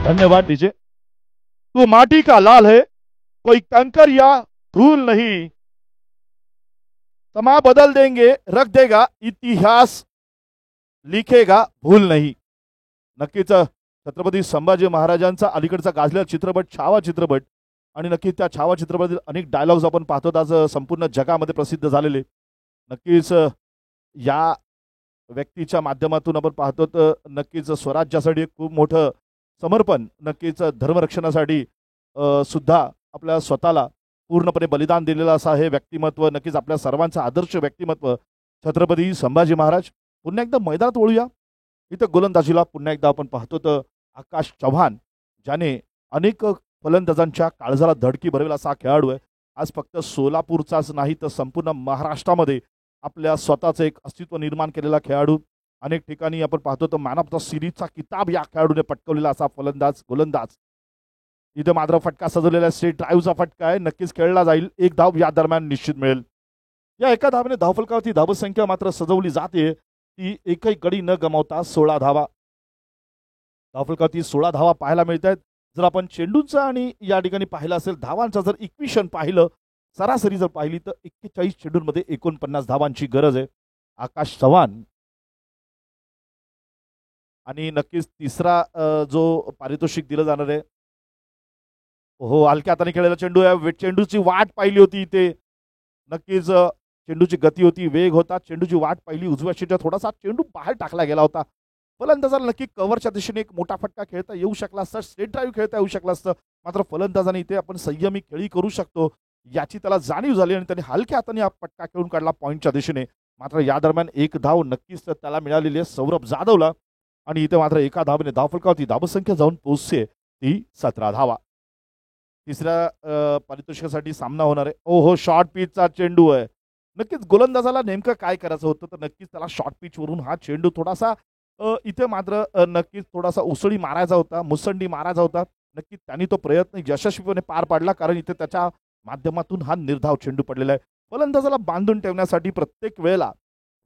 धन्यवाद डीजे. तू माटी का लाल है, कोई कंकर या धूल नहीं, समा बदल देंगे रख देगा, इतिहास लिखेगा भूल नहीं. नक्कीच छत्रपती संभाजी महाराजांचा अलीकडचा गाजलेला चित्रपट छावा चित्रपट आणि नक्कीच त्या छावा चित्रपटातील अनेक डायलॉग्स आपण पाहतो आज संपूर्ण जगामध्ये प्रसिद्ध झालेले. नक्कीच या व्यक्तीच्या माध्यमातून आपण पाहतो तर नक्कीच स्वराज्यासाठी खूप मोठं समर्पण, नक्कीच धर्मरक्षणासाठी सुद्धा आपल्या स्वतःला पूर्णपणे बलिदान दिलेलं असं हे व्यक्तिमत्व, नक्कीच आपल्या सर्वांचं आदर्श व्यक्तिमत्व छत्रपती संभाजी महाराज. पुन्हा एकदा मैदानात वळूया. इथं गोलंदाजीला पुन्हा एकदा आपण पाहतो तर आकाश चव्हाण, ज्याने अनेक फलंदाजांच्या काळजाला धडकी भरवेल असा खेळाडू आहे. आज फक्त सोलापूरचाच नाही तर संपूर्ण महाराष्ट्रामध्ये आपल्या स्वतःचं एक अस्तित्व निर्माण केलेला खेळाडू. अनेक ठिकाणी आपण पाहतो तर मॅन ऑफ द सिरीजचा किताब या खेळाडूने पटकवलेला असा फलंदाज गोलंदाज. इथं मात्र फटका सजवलेला स्ट्रेट ड्राईव्हचा फटका आहे, नक्कीच खेळला जाईल. 1 धाव या दरम्यान निश्चित मिळेल. या एका धावेने धावफलकावरती धावसंख्या मात्र सजवली जाते ती एकही गडी न गमावता 16 धावा. धावफलकावरती 16 धावा पाहायला मिळत आहेत. जर आपण चेंडूंचा आणि या ठिकाणी पाहिलं असेल धावांचा जर इक्वेशन पाहिलं, सरासरी जर पाहिली तर 41 चेंडूंमध्ये 49 धावांची गरज आहे. आकाश चव्हाण आणि नक्कीच तिसरा जो पारितोषिक दिलं जाणार आहे, हो हलक्या हाताने खेळलेला चेंडू आहे. चेंडूची वाट पाहिली होती इथे, नक्कीच चेंडूची गती होती, वेग होता, चेंडूची वाट पाहिली, उजव्या शीटला थोडासा चेंडू बाहेर टाकला गेला होता. फलंदाजाला नक्की कव्हरच्या दिशेने एक मोठा फटका खेळता येऊ शकला असता, स्ट्रेट ड्राईव्ह खेळता येऊ शकला असतं. मात्र फलंदाजाने इथे आपण संयमी खेळी करू शकतो याची त्याला जाणीव झाली आणि त्याने हलक्या हाताने हा फटका खेळून काढला पॉईंटच्या दिशेने. मात्र या दरम्यान 1 धाव नक्कीच त्याला मिळालेली आहे सौरभ जाधवला आणि इथे मात्र एका धावेने धावफलकावरती धावसंख्या जाऊन पोहोचते ती 17 धावा. तिसऱ्या पारितोषिकासाठी सामना होणार आहे. ओहो शॉर्ट पिचचा चेंडू आहे. नक्कीच गोलंदाजाला नेमकं काय करायचं होतं तर नक्कीच त्याला शॉर्ट पिचवरून हा चेंडू थोडासा इथे मात्र नक्कीच थोडासा उसळी मारायचा होता, मुसंडी मारायचा होता. नक्कीच त्यांनी तो प्रयत्न यशस्वीपणे पार पाडला कारण इथे त्याच्या माध्यमातून हा निर्धाव चेंडू पडलेला आहे. फलंदाजाला बांधून ठेवण्यासाठी प्रत्येक वेळेला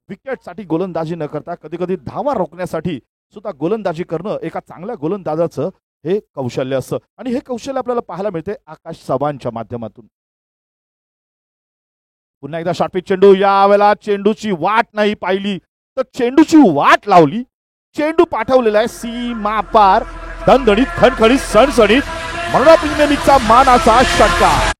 विकेटसाठी गोलंदाजी न करता कधी कधी धावा रोखण्यासाठी सुद्धा गोलंदाजी करणं एका चांगल्या गोलंदाजाचं हे कौशल्य असतं आणि हे कौशल्य आपल्याला पाहायला मिळते आकाश चव्हाणच्या माध्यमातून. पुन्हा एकदा शॉर्टपिच चेंडू, यावेळेला चेंडूची वाट नाही पाहिली तर चेंडूची वाट लावली. चेंडू पाठवलेला आहे सीमा पार, दणदणीत खणखणीत सणसणीत मराठा प्रीमियर लीगचा मानाचा षटकार.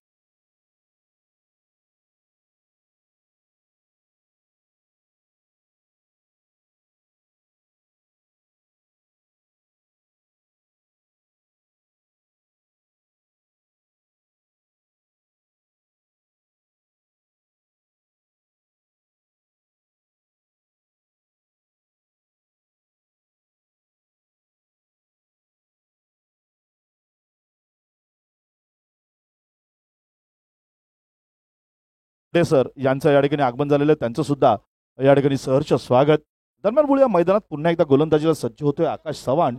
सर यांचं या ठिकाणी आगमन झालेलं आहे, त्यांचं सुद्धा या ठिकाणी सहर्ष स्वागत. दरम्यान बोलूया मैदानात पुन्हा एकदा गोलंदाजीला सज्ज होतोय आकाश चव्हाण.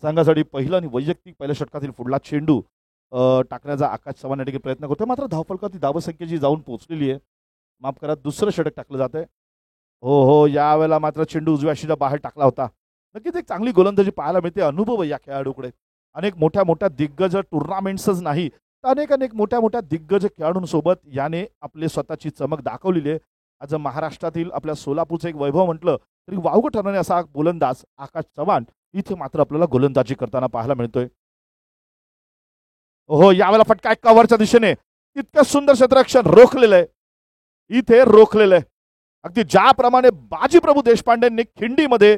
संघासाठी पहिला आणि वैयक्तिक पहिल्या षटकातील पुढला चेंडू टाकण्याचा आकाश चव्हाण या ठिकाणी प्रयत्न करतोय, मात्र धावफलकावरती धावसंख्येची जाऊन पोहोचलेली आहे. माफ करा, दुसरं षटक टाकलं जात आहे. हो, यावेळेला मात्र चेंडू उजव्या अशीला बाहेर टाकला होता. नक्कीच एक चांगली गोलंदाजी पाहायला मिळते. अनुभव या खेळाडूकडे अनेक मोठ्या मोठ्या दिग्गज टुर्नामेंट्सच नाही तर अनेक मोठ्या मोठ्या दिग्गज खेळाडूंसोबत याने आपली स्वतःची चमक दाखवलेली आहे. आज महाराष्ट्रातील आपल्या सोलापूरचं एक वैभव म्हटलं तरी वावगं ठरणारे असा गोलंदाज आकाश चव्हाण इथे मात्र आपल्याला गोलंदाजी करताना पाहायला मिळतोय. हो, यावेळेला फटका कव्हरच्या दिशेने इतकं सुंदर क्षेत्ररक्षण रोखलेलं आहे, इथे रोखलेलं आहे. अगदी ज्याप्रमाणे बाजीप्रभू देशपांडेंनी खिंडीमध्ये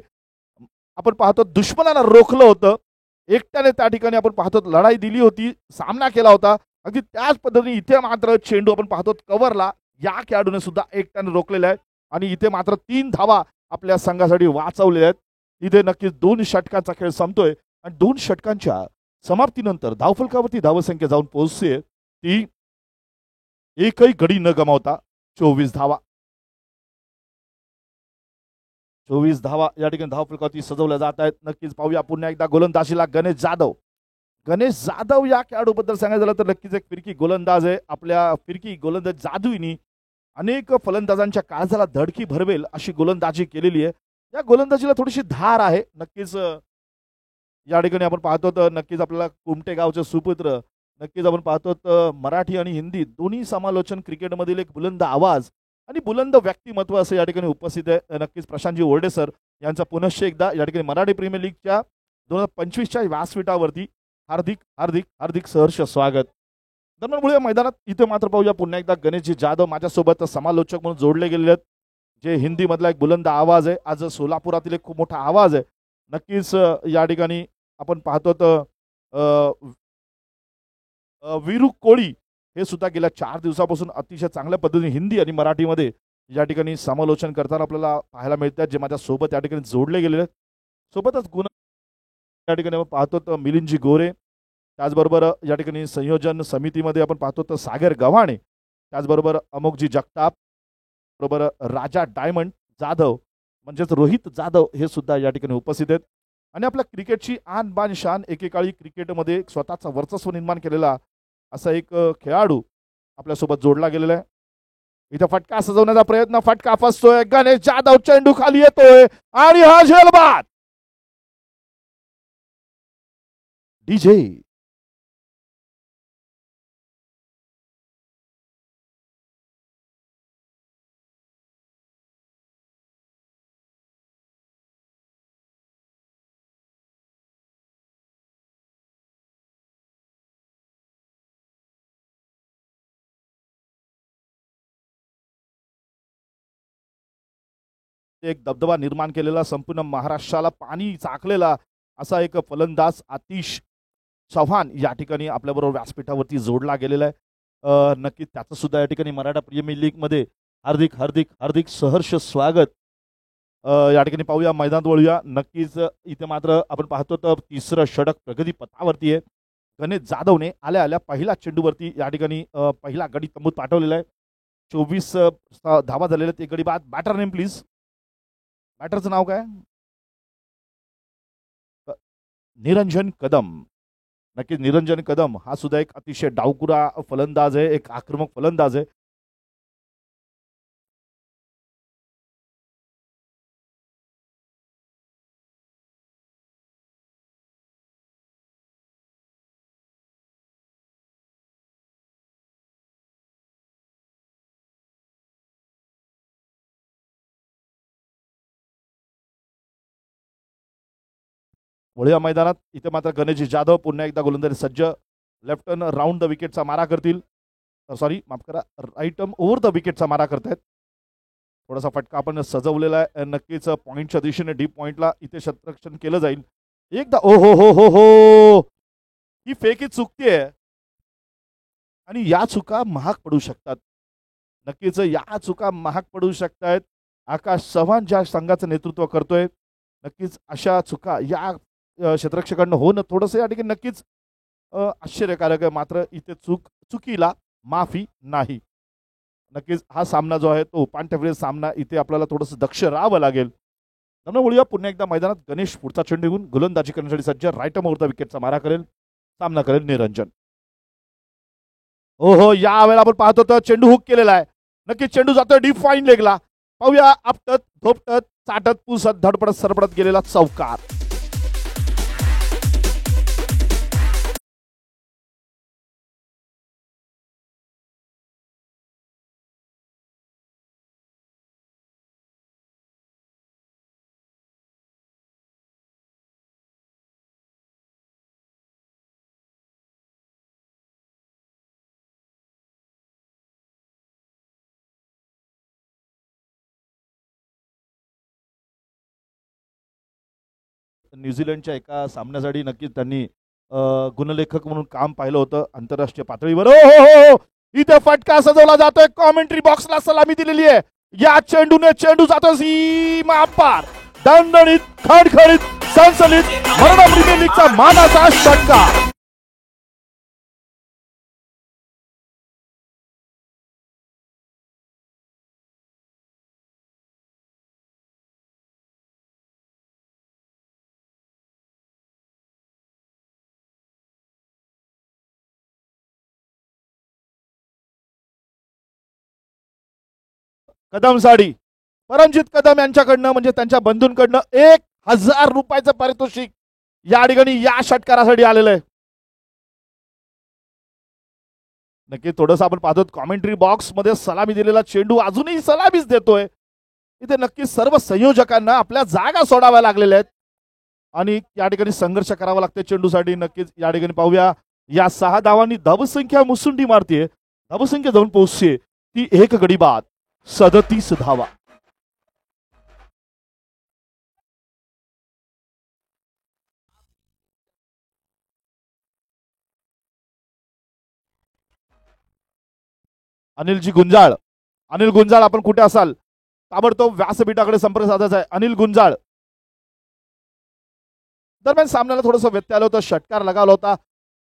आपण पाहतो दुश्मनाला रोखलं होतं, एकट्याने त्या ठिकाणी आपण पाहतो लढाई दिली होती, सामना केला होता. अगदी त्याच पद्धतीने इथे मात्र चेंडू आपण पाहतो कव्हरला या खेळाडूने सुद्धा एकट्याने रोखलेला आहे आणि इथे मात्र 3 धावा आपल्या संघासाठी वाचवलेल्या आहेत. इथे नक्कीच 2 षटकांचा खेळ संपतोय आणि 2 षटकांच्या समाप्तीनंतर धावफलकावरती धावसंख्या जाऊन पोहोचते ती एकही गडी न गमावता 24 धावा. 24 धावा या ठिकाणी धावफलकावरती सजवल्या जात आहेत. नक्कीच पाहूया पुन्हा एकदा गोलंदाजीला गणेश जाधव. गणेश जाधव या खेळाडूबद्दल सांगायचं झालं तर नक्कीच एक फिरकी गोलंदाज आहे. आपल्या फिरकी गोलंदाज जादूईनी अनेक फलंदाजांच्या काळजाला धडकी भरवेल अशी गोलंदाजी केलेली आहे. या गोलंदाजीला थोडीशी धार आहे. नक्कीच या ठिकाणी आपण पाहतो तर नक्कीच आपल्याला कुमटे गावचे सुपुत्र, नक्कीच आपण पाहतो तर मराठी आणि हिंदी दोन्ही समालोचन क्रिकेटमधील एक बुलंद आवाज आणि बुलंद व्यक्तिमत्व असं या ठिकाणी उपस्थित आहे. नक्कीच प्रशांतजी ओरडे सर यांचा पुनश्च एकदा या ठिकाणी मराठी प्रीमियर लीगच्या 2025च्या व्यासपीठावरती हार्दिक हार्दिक हार्दिक सहर्ष स्वागत. दरम्यान बोलूया मैदानात इथे मात्र पाहूया पुन्हा एकदा गणेशजी जाधव माझ्यासोबत समालोचक म्हणून जोडले गेलेले आहेत, जे हिंदी मधला एक बुलंद आवाज आहे. आज सोलापुरातील एक खूप मोठा आवाज आहे. नक्कीच या ठिकाणी आपण पाहतो तर वीरू कोळी हे सुद्धा गेल्या 4 दिवसापासून अतिशय चांगल्या पद्धतीने हिंदी आणि मराठीमध्ये या ठिकाणी समालोचन करताना आपल्याला पाहायला मिळतात, जे माझ्या सोबत या ठिकाणी जोडले गेलेले आहेत. सोबतच गुण या ठिकाणी आपण पाहतो तर मिलिंदजी गोरे, त्याचबरोबर या ठिकाणी संयोजन समितीमध्ये आपण पाहतो तर सागर गव्हाणे, त्याचबरोबर अमोकजी जगताप, बरोबर राजा डायमंड जाधव म्हणजेच रोहित जाधव हे सुद्धा या ठिकाणी उपस्थित आहेत. आणि आपल्या क्रिकेटची आन बान शान एकेकाळी क्रिकेटमध्ये स्वतःचा वर्चस्व निर्माण केलेला असा एक खेळाडू आपल्यासोबत जोडला गेलेला आहे. इथं फटका सजवण्याचा प्रयत्न, फटका फसतोय, गणेश जाधव चेंडू खाली येतोय आणि हा झेलबाद डीजे एक दबदबा निर्माण केलेला, संपूर्ण महाराष्ट्राला पाणी चाकलेला असा एक फलंदाज आतिश चव्हाण या ठिकाणी आपल्याबरोबर व्यासपीठावरती जोडला गेलेला आहे. नक्कीच त्याचं सुद्धा या ठिकाणी मराठा प्रीमियर लीगमध्ये हार्दिक हार्दिक हार्दिक सहर्ष स्वागत. या ठिकाणी पाहूया मैदानात वळूया. नक्कीच इथे मात्र आपण पाहतो तर 3रं षटक प्रगती पथावरती आहे. गणेश जाधवने आल्या आल्या पहिल्या चेंडूवरती या ठिकाणी पहिला गडी तंबूत पाठवलेला आहे. 24 धावा झालेल्या आहेत. एक गडी बाद. Batter name please. बॅटरचं नाव काय? निरंजन कदम. नक्कीच निरंजन कदम हा सुद्धा एक अतिशय डावकुरा फलंदाज आहे, एक आक्रमक फलंदाज आहे. वळूया मैदानात. इथे मात्र गणेश जाधव पुन्हा एकदा गोलंदाजी सज्ज. लेफ्ट टर्न राऊंड द विकेटचा मारा करतील. सॉरी माफ करा, राईट टर्न ओव्हर द विकेटचा मारा करतायत. थोडासा फटका आपण सजवलेला आहे. नक्कीच पॉईंटच्या दिशेने डीप पॉईंटला इथे क्षेत्ररक्षण केलं जाईल. एकदा ओ हो हो हो हो, ही फेकी चुकतीये आणि या चुका महाग पडू शकतात. नक्कीच या चुका महाग पडू शकतायत. आकाश चव्हाण ज्या संघाचं नेतृत्व करतोय, नक्कीच अशा चुका या क्षेत्ररक्षकांना होणं थोडंसं या ठिकाणी नक्कीच आश्चर्यकारक आहे. मात्र इथे चुकीला माफी नाही. नक्कीच हा सामना जो आहे तो उपांत्यपूर्व सामना इथे आपल्याला थोडंसं दक्ष राहावं लागेल. त्यामुळे बोलूया पुन्हा एकदा मैदानात गणेश पुढचा चेंडू घेऊन गोलंदाजी करण्यासाठी सज्ज. राईट मुहूर्त विकेटचा मारा करेल, सामना करेल निरंजन. हो हो, यावेळेला आपण पाहतो तर चेंडू हुक केलेला आहे. नक्कीच चेंडू जातोय डीप फाईन लेगला. पाहूया आपटत धोपटत चाटत पुसत धडपडत सरपडत गेलेला चौकार. न्यूझीलंडच्या एका सामन्यासाठी नक्कीच त्यांनी गुणलेखक म्हणून काम पाहिलं होतं आंतरराष्ट्रीय पातळीवर. हो हो हो, इथे फटका सजवला जातोय. कॉमेंट्री बॉक्सला सलामी दिलेली आहे. या चेंडूने चेंडू जातो सीमा पार. दणदणीत खडखडीत सणसणीत मराठा प्रीमियर लीगचा मानाचा षटका. कदम साडी परमजित कदम यांच्याकडनं म्हणजे त्यांच्या बंधूंकडनं 1000 रुपयाचं पारितोषिक या ठिकाणी या षटकारासाठी आलेलं आहे. नक्की थोडंसं आपण पाहतो कॉमेंट्री बॉक्स मध्ये सलामी दिलेला चेंडू अजूनही सलामीच देतोय. इथे नक्कीच सर्व संयोजकांना आपल्या जागा सोडाव्या लागलेल्या आहेत आणि या ठिकाणी संघर्ष करावा लागतोय चेंडूसाठी. नक्कीच या ठिकाणी पाहूया या 6 धावांनी धावसंख्या मुसुंडी मारतीये. धावसंख्या जाऊन पोहोचते ती 1 गडी बाद 37 धावा. अनिलजी गुंजाळ, अनिल गुंजाळ आपण कुठे असाल ताबडतोब व्यासपीठाकडे संपर्क साधायचा आहे. अनिल गुंजाळ. दरम्यान सामन्याला थोडंसं व्यत्यय आलं होतं, षटकार लगावला होता,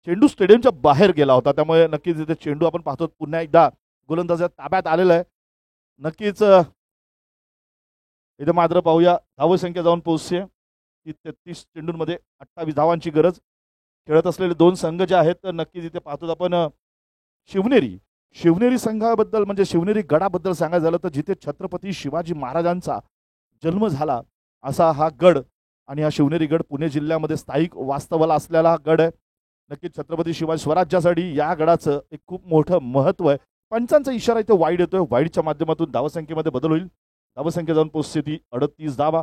चेंडू स्टेडियमच्या बाहेर गेला होता. त्यामुळे नक्कीच इथे चेंडू आपण पाहतो पुन्हा एकदा गोलंदाजाच्या ताब्यात आलेला आहे. नक्कीच इथे मात्र पाहूया धावसंख्या जाऊन पोहोचते ती 33 चेंडूंमध्ये 28 धावांची गरज. खेळत असलेले 2 संघ जे आहेत तर नक्कीच इथे पाहतो आपण शिवनेरी संघाबद्दल म्हणजे शिवनेरी गडाबद्दल सांगायचं झालं तर जिथे छत्रपती शिवाजी महाराजांचा जन्म झाला असा हा गड आणि हा शिवनेरी गड पुणे जिल्ह्यामध्ये स्थायिक वास्तवाला असलेला गड आहे. नक्कीच छत्रपती शिवाजी स्वराज्यासाठी या गडाचं एक खूप मोठं महत्व आहे. पंचांचा इशारा इथे वाईड येतोय. वाईडच्या माध्यमातून धावसंख्येमध्ये बदल होईल. धावसंख्या जाऊन पोहोचते ती 38 धावा.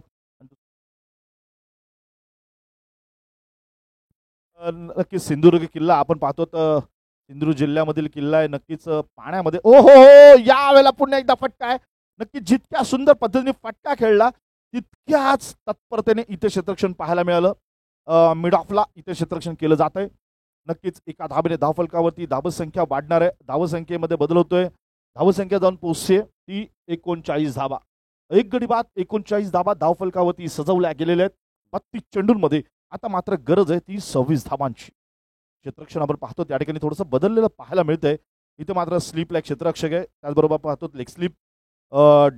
नक्कीच सिंधुदुर्ग किल्ला आपण पाहतो तर सिंधुदुर्ग जिल्ह्यामधील किल्ला आहे. नक्कीच पाण्यामध्ये ओ हो हो, यावेळेला पुन्हा एकदा फटका आहे. नक्कीच जितक्या सुंदर पद्धतीने फटका खेळला तितक्याच तत्परतेने इथे क्षेत्ररक्षण पाहायला मिळालं. मिड ऑफला इथे क्षेत्ररक्षण केलं जात आहे. नक्कीच एका धाबेने धावफलकावरती धावसंख्या वाढणार आहे. धावसंख्येमध्ये बदल होतोय. धावसंख्या जाऊन पोहोचते ती 39 धावा. 1 गडी बाद 39 धावा धावफलकावरती सजवल्या गेलेल्या आहेत 32 चेंडूंमध्ये. आता मात्र गरज आहे ती 26 धावांची. क्षेत्ररक्षण आपण पाहतो त्या ठिकाणी थोडंसं बदललेलं पाहायला मिळतंय. इथे मात्र स्लीपला एक क्षेत्ररक्षक आहे. त्याचबरोबर पाहतो लेग स्लीप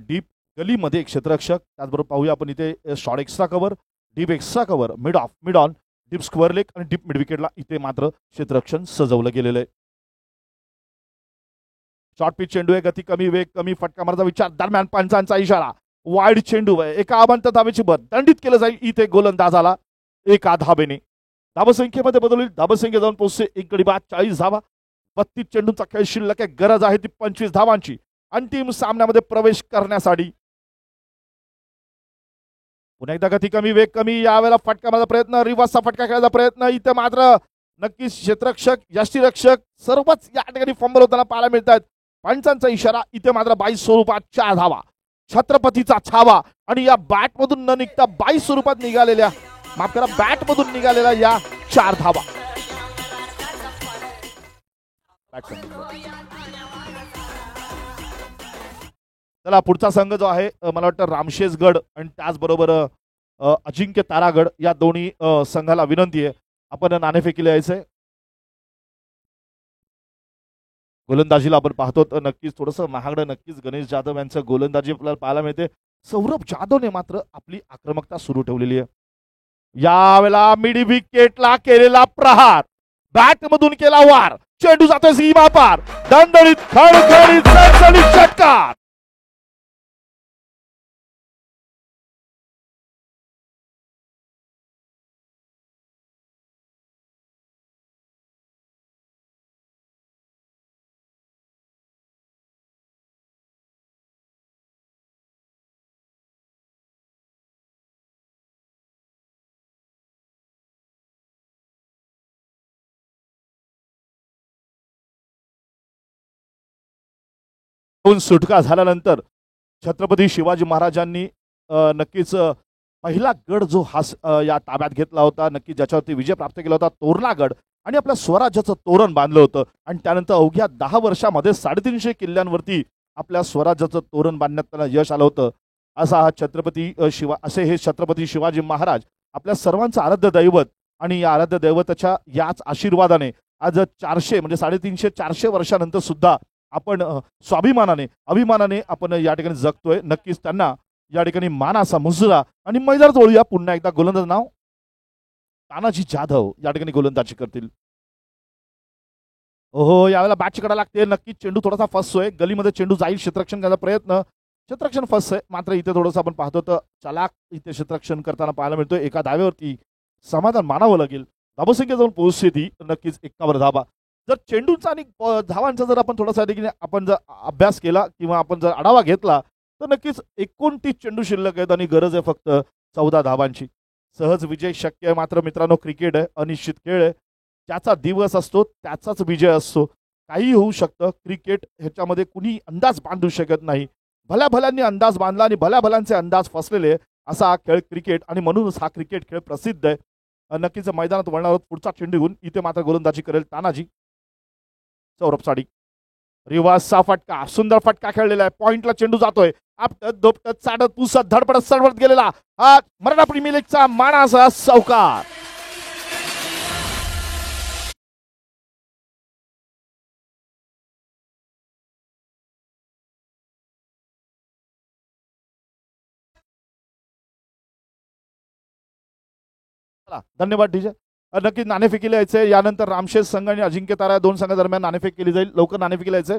डीप गलीमध्ये एक क्षेत्ररक्षक. त्याचबरोबर पाहूया आपण इथे short extra cover, deep extra cover, mid of, mid on, deep square leg आणि डीप मिड विकेटला इथे मात्र क्षेत्ररक्षण सजवलं गेलेलं आहे. शॉर्ट पिच चेंडू आहे. गती कमी, वेग कमी, फटका मारायचा विचार. दरम्यान पंचांचा इशारा. वाईड चेंडू आहे. एका अबांत धावेची भर दंडित केलं जाईल. इथे गोलंदाजाला एका धाबेने. धावसंख्येमध्ये बदल होईल. धावसंख्या जाऊन पोहोचते 1 गडी बाद 40 धावा. 32 चेंडूंचा खेळ शिल्लक आहे. गरज आहे ती 25 धावांची अंतिम सामन्यामध्ये प्रवेश करण्यासाठी. पुन्हा एकदा गती कमी, वेग कमी. यावेळेला फटका मारायचा प्रयत्न, रिव्हर्सचा फटका खेळायचा प्रयत्न. इथे मात्र नक्कीच क्षेत्ररक्षक, यष्टीरक्षक सर्वच या ठिकाणी फंबल होताना पाहायला मिळतात. पंचांचा इशारा. इथे मात्र 22 स्वरूपात 4 धावा. छत्रपतीचा छावा आणि या बॅटमधून न निघता 22 स्वरूपात निघालेल्या, माफ करा, बॅटमधून निघालेल्या या 4 धावा. चला पुढचा संघ जो आहे मला वाटतं रामशेजगड आणि त्याचबरोबर अजिंक्य तारागड या दोन्ही संघाला विनंती आहे आपण नाणेफेकीला यायचंय. गोलंदाजीला आपण पाहतो तर नक्कीच थोडंसं महागडं नक्कीच गणेश जाधव यांचं गोलंदाजी आपल्याला पाहायला मिळते. सौरभ जाधवने मात्र आपली आक्रमकता सुरू ठेवलेली आहे. यावेळेला मिड विकेटला केलेला प्रहार, बॅट मधून केला वार, चेंडू जातोय सीमा पार, दणदणीत खडखडीत सणसणीत षटकार. सुटका झाल्यानंतर छत्रपती शिवाजी महाराजांनी नक्कीच पहिला गड जो या ताब्यात घेतला होता, नक्की ज्याच्यावरती विजय प्राप्त केला होता, तोरणा गड, आणि आपल्या स्वराज्याचं तोरण बांधलं होतं. आणि त्यानंतर अवघ्या 10 वर्षामध्ये 350 किल्ल्यांवरती आपल्या स्वराज्याचं तोरण बांधण्यात त्याला यश आलं होतं. असा हा असे हे छत्रपती शिवाजी महाराज आपल्या सर्वांचं आराध्य दैवत, आणि या आराध्य दैवताच्या याच आशीर्वादाने आज 400 म्हणजे 350-400 वर्षानंतर सुद्धा आपण अभिमानाने आपण या ठिकाणी जगतोय. नक्कीच त्यांना या ठिकाणी मानाचा मुजरा. आणि मैदानात वळूया पुन्हा एकदा. गोलंदाज नाव तानाजी जाधव या ठिकाणी गोलंदाजी करतील. ओहो, यावेळेला बॅटची कडा लागते. नक्कीच चेंडू थोडासा फसतोय, गलीमध्ये चेंडू जाईल, क्षेत्ररक्षण करण्याचा प्रयत्न, क्षेत्ररक्षण फसतंय. मात्र इथे थोडंसं आपण पाहतो तर चलाक इथे क्षेत्ररक्षण करताना पाहायला मिळतोय. एका धावेवरती समाधान मानावं लागेल. धावसंख्या जाऊन पोहोचते ती नक्कीच 51 धावा. जर चेंडूचा आणि धावांचा जर आपण थोडासा आपण जर अभ्यास केला किंवा आपण जर आढावा घेतला तर नक्कीच 29 चेंडू शिल्लक आहेत आणि गरज आहे फक्त 14 धावांची. सहज विजय शक्य आहे. मात्र मित्रांनो, क्रिकेट आहे, अनिश्चित खेळ आहे. ज्याचा दिवस असतो त्याचाच विजय असतो. काही होऊ शकतं. क्रिकेट ह्याच्यामध्ये कुणी अंदाज बांधू शकत नाही. भल्या भल्यांनी अंदाज बांधला आणि भल्या भल्यांचे अंदाज फसलेले असा हा खेळ क्रिकेट, आणि म्हणूनच हा क्रिकेट खेळ प्रसिद्ध आहे. नक्कीच मैदानात वळणार आहोत. पुढचा चेंडू घेऊन इथे मात्र गोलंदाजी करेल तानाजी. सौरभ साडी, रिवाजचा फटका, सुंदर फटका खेळलेला आहे. पॉइंटला चेंडू जातोय. आपटत दोपटत चाडत पुसत धडपडत सडवत गेलेला हा मराठा प्रीमियर लीगचा मानाचा चौकार. धन्यवाद डीजे. नक्की नाणेफेकीला यायचंय. यानंतर रामशेष संघ आणि अजिंक्य तारा 2 संघादरम्यान नाणेफेक केली जाईल. लवकर नाणेफेकीला यायचंय.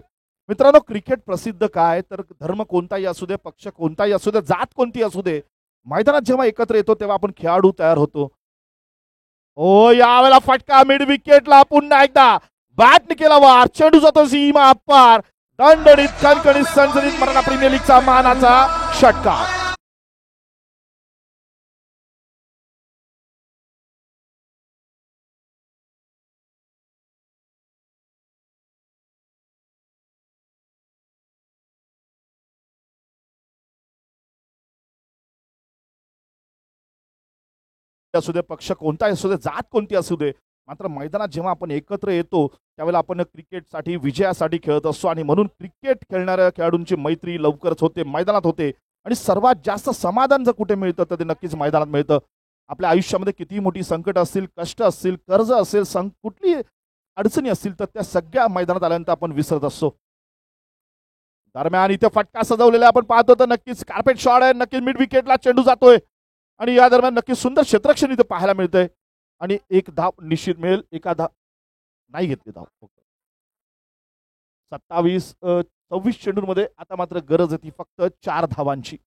मित्रांनो, क्रिकेट प्रसिद्ध काय तर धर्म कोणताही असू दे, पक्ष कोणताही असू दे, जात कोणती असू दे, मैदानात जेव्हा एकत्र येतो तेव्हा आपण खेळाडू तयार होतो. ओ, यावेळेला फटका मिड विकेटला. पुन्हा एकदा बॅटने केला वार, चेंडू जातो सीमा पार, दणदणीत कणकणीत सणसणीत मराठा प्रीमियर लीगचा मानाचा षटकार. असू दे, पक्ष कोणताही असू दे, जात कोणती असू दे, मात्र मैदानात जेव्हा आपण एकत्र येतो त्यावेळेला आपण क्रिकेटसाठी, विजयासाठी खेळत असतो. आणि म्हणून क्रिकेट खेळणाऱ्या खेळाडूंची मैत्री लवकरच होते, मैदानात होते. आणि सर्वात जास्त समाधान जर कुठे मिळतं तर ते नक्कीच मैदानात मिळतं. आपल्या आयुष्यामध्ये किती मोठी संकट असतील, कष्ट असतील, कर्ज असेल, कुठली अडचणी असतील तर त्या सगळ्या मैदानात आल्यानंतर आपण विसरत असतो. दरम्यान इथे फटका सजवलेला आपण पाहतो तर नक्कीच कार्पेट शॉट आहे. नक्कीच मिड विकेटला चेंडू जातोय आणि या दरम्यान नक्कीच सुंदर क्षेत्ररक्षण इथे पाहायला मिळतंय. आणि एक धाव निश्चित मिळेल. एका धाव नाही घेतली धाव. 26 चेंडूंमध्ये आता मात्र गरज आहे ती फक्त 4 धावांची.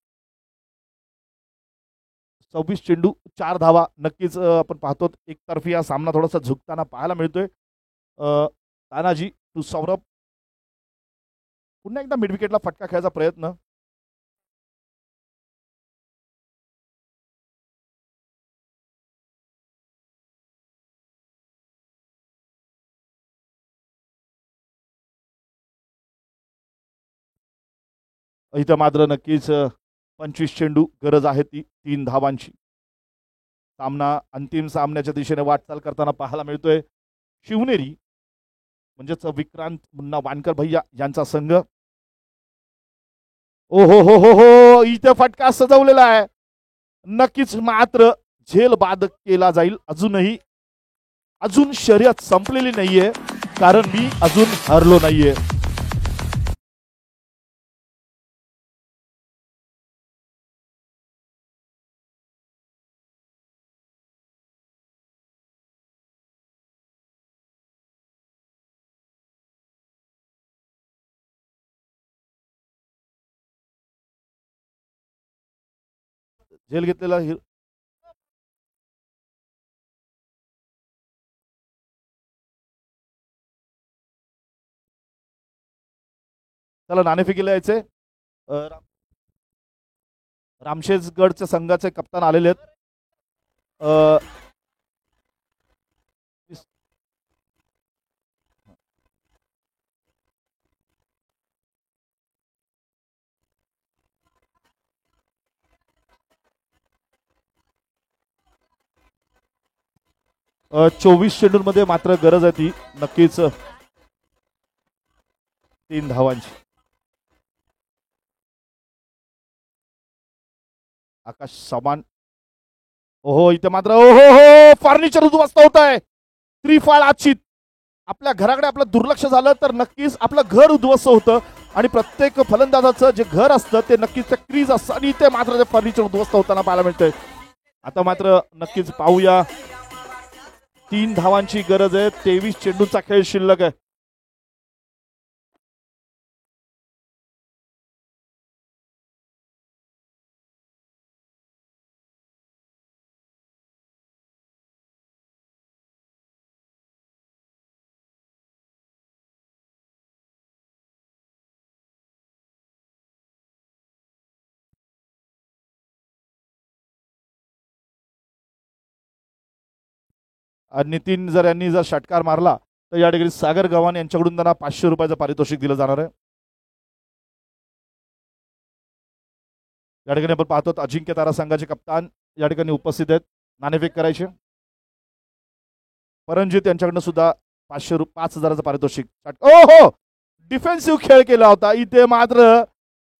26 चेंडू 4 धावा. नक्कीच आपण पाहतो एकतर्फी हा सामना थोडासा झुकताना पाहायला मिळतोय. तानाजी टू सौरभ. पुन्हा एकदा मिड विकेटला फटका खेळायचा प्रयत्न. इथं मात्र नक्कीच 25 चेंडू गरज आहे ती 3 धावांची. सामना अंतिम सामन्याच्या दिशेने वाटचाल करताना पाहायला मिळतोय. शिवनेरी म्हणजेच विक्रांत मुन्ना वानकर भैया यांचा संघ. ओ हो हो हो हो, इथे फटका सजवलेला आहे. नक्कीच मात्र झेल बाद केला जाईल. अजून शर्यत संपलेली नाहीये. कारण मी अजून हरलो नाहीये. झेल घेतलेला चला नाणेफेकीला यायचे. रामशेजगडच्या संघाचे कप्तान आलेले आहेत. 24 चेंडूंमध्ये मात्र गरज आहे ती नक्कीच 3 धावांची. आकाश समान. ओहो इथे मात्र ओहो हो फर्निचर उद्ध्वस्त होत आहे. त्रिफाळ आचित. आपल्या घराकडे आपलं दुर्लक्ष झालं तर नक्कीच आपलं घर उद्ध्वस्त होतं आणि प्रत्येक फलंदाजाचं जे घर असतं ते नक्कीच ते क्रीज असतं आणि इथे मात्र ते फर्निचर उद्ध्वस्त होताना पाहायला मिळतंय. आता मात्र नक्कीच पाहूया. 3 धावांची गरज आहे. 23 चेंडूचा खेळ शिल्लक आहे. नितीन जर यांनी जर षटकार मारला तर या ठिकाणी सागर गव्हाण यांच्याकडून त्यांना 500 रुपयाचं पारितोषिक दिलं जाणार आहे. या ठिकाणी आपण पाहतो अजिंक्य तारा संघाचे कप्तान या ठिकाणी उपस्थित आहेत. नाणेफेक करायचे. परमजित यांच्याकडनं सुद्धा 5,000चं पारितोषिक. ओहो डिफेन्सिव्ह खेळ केला होता इथे मात्र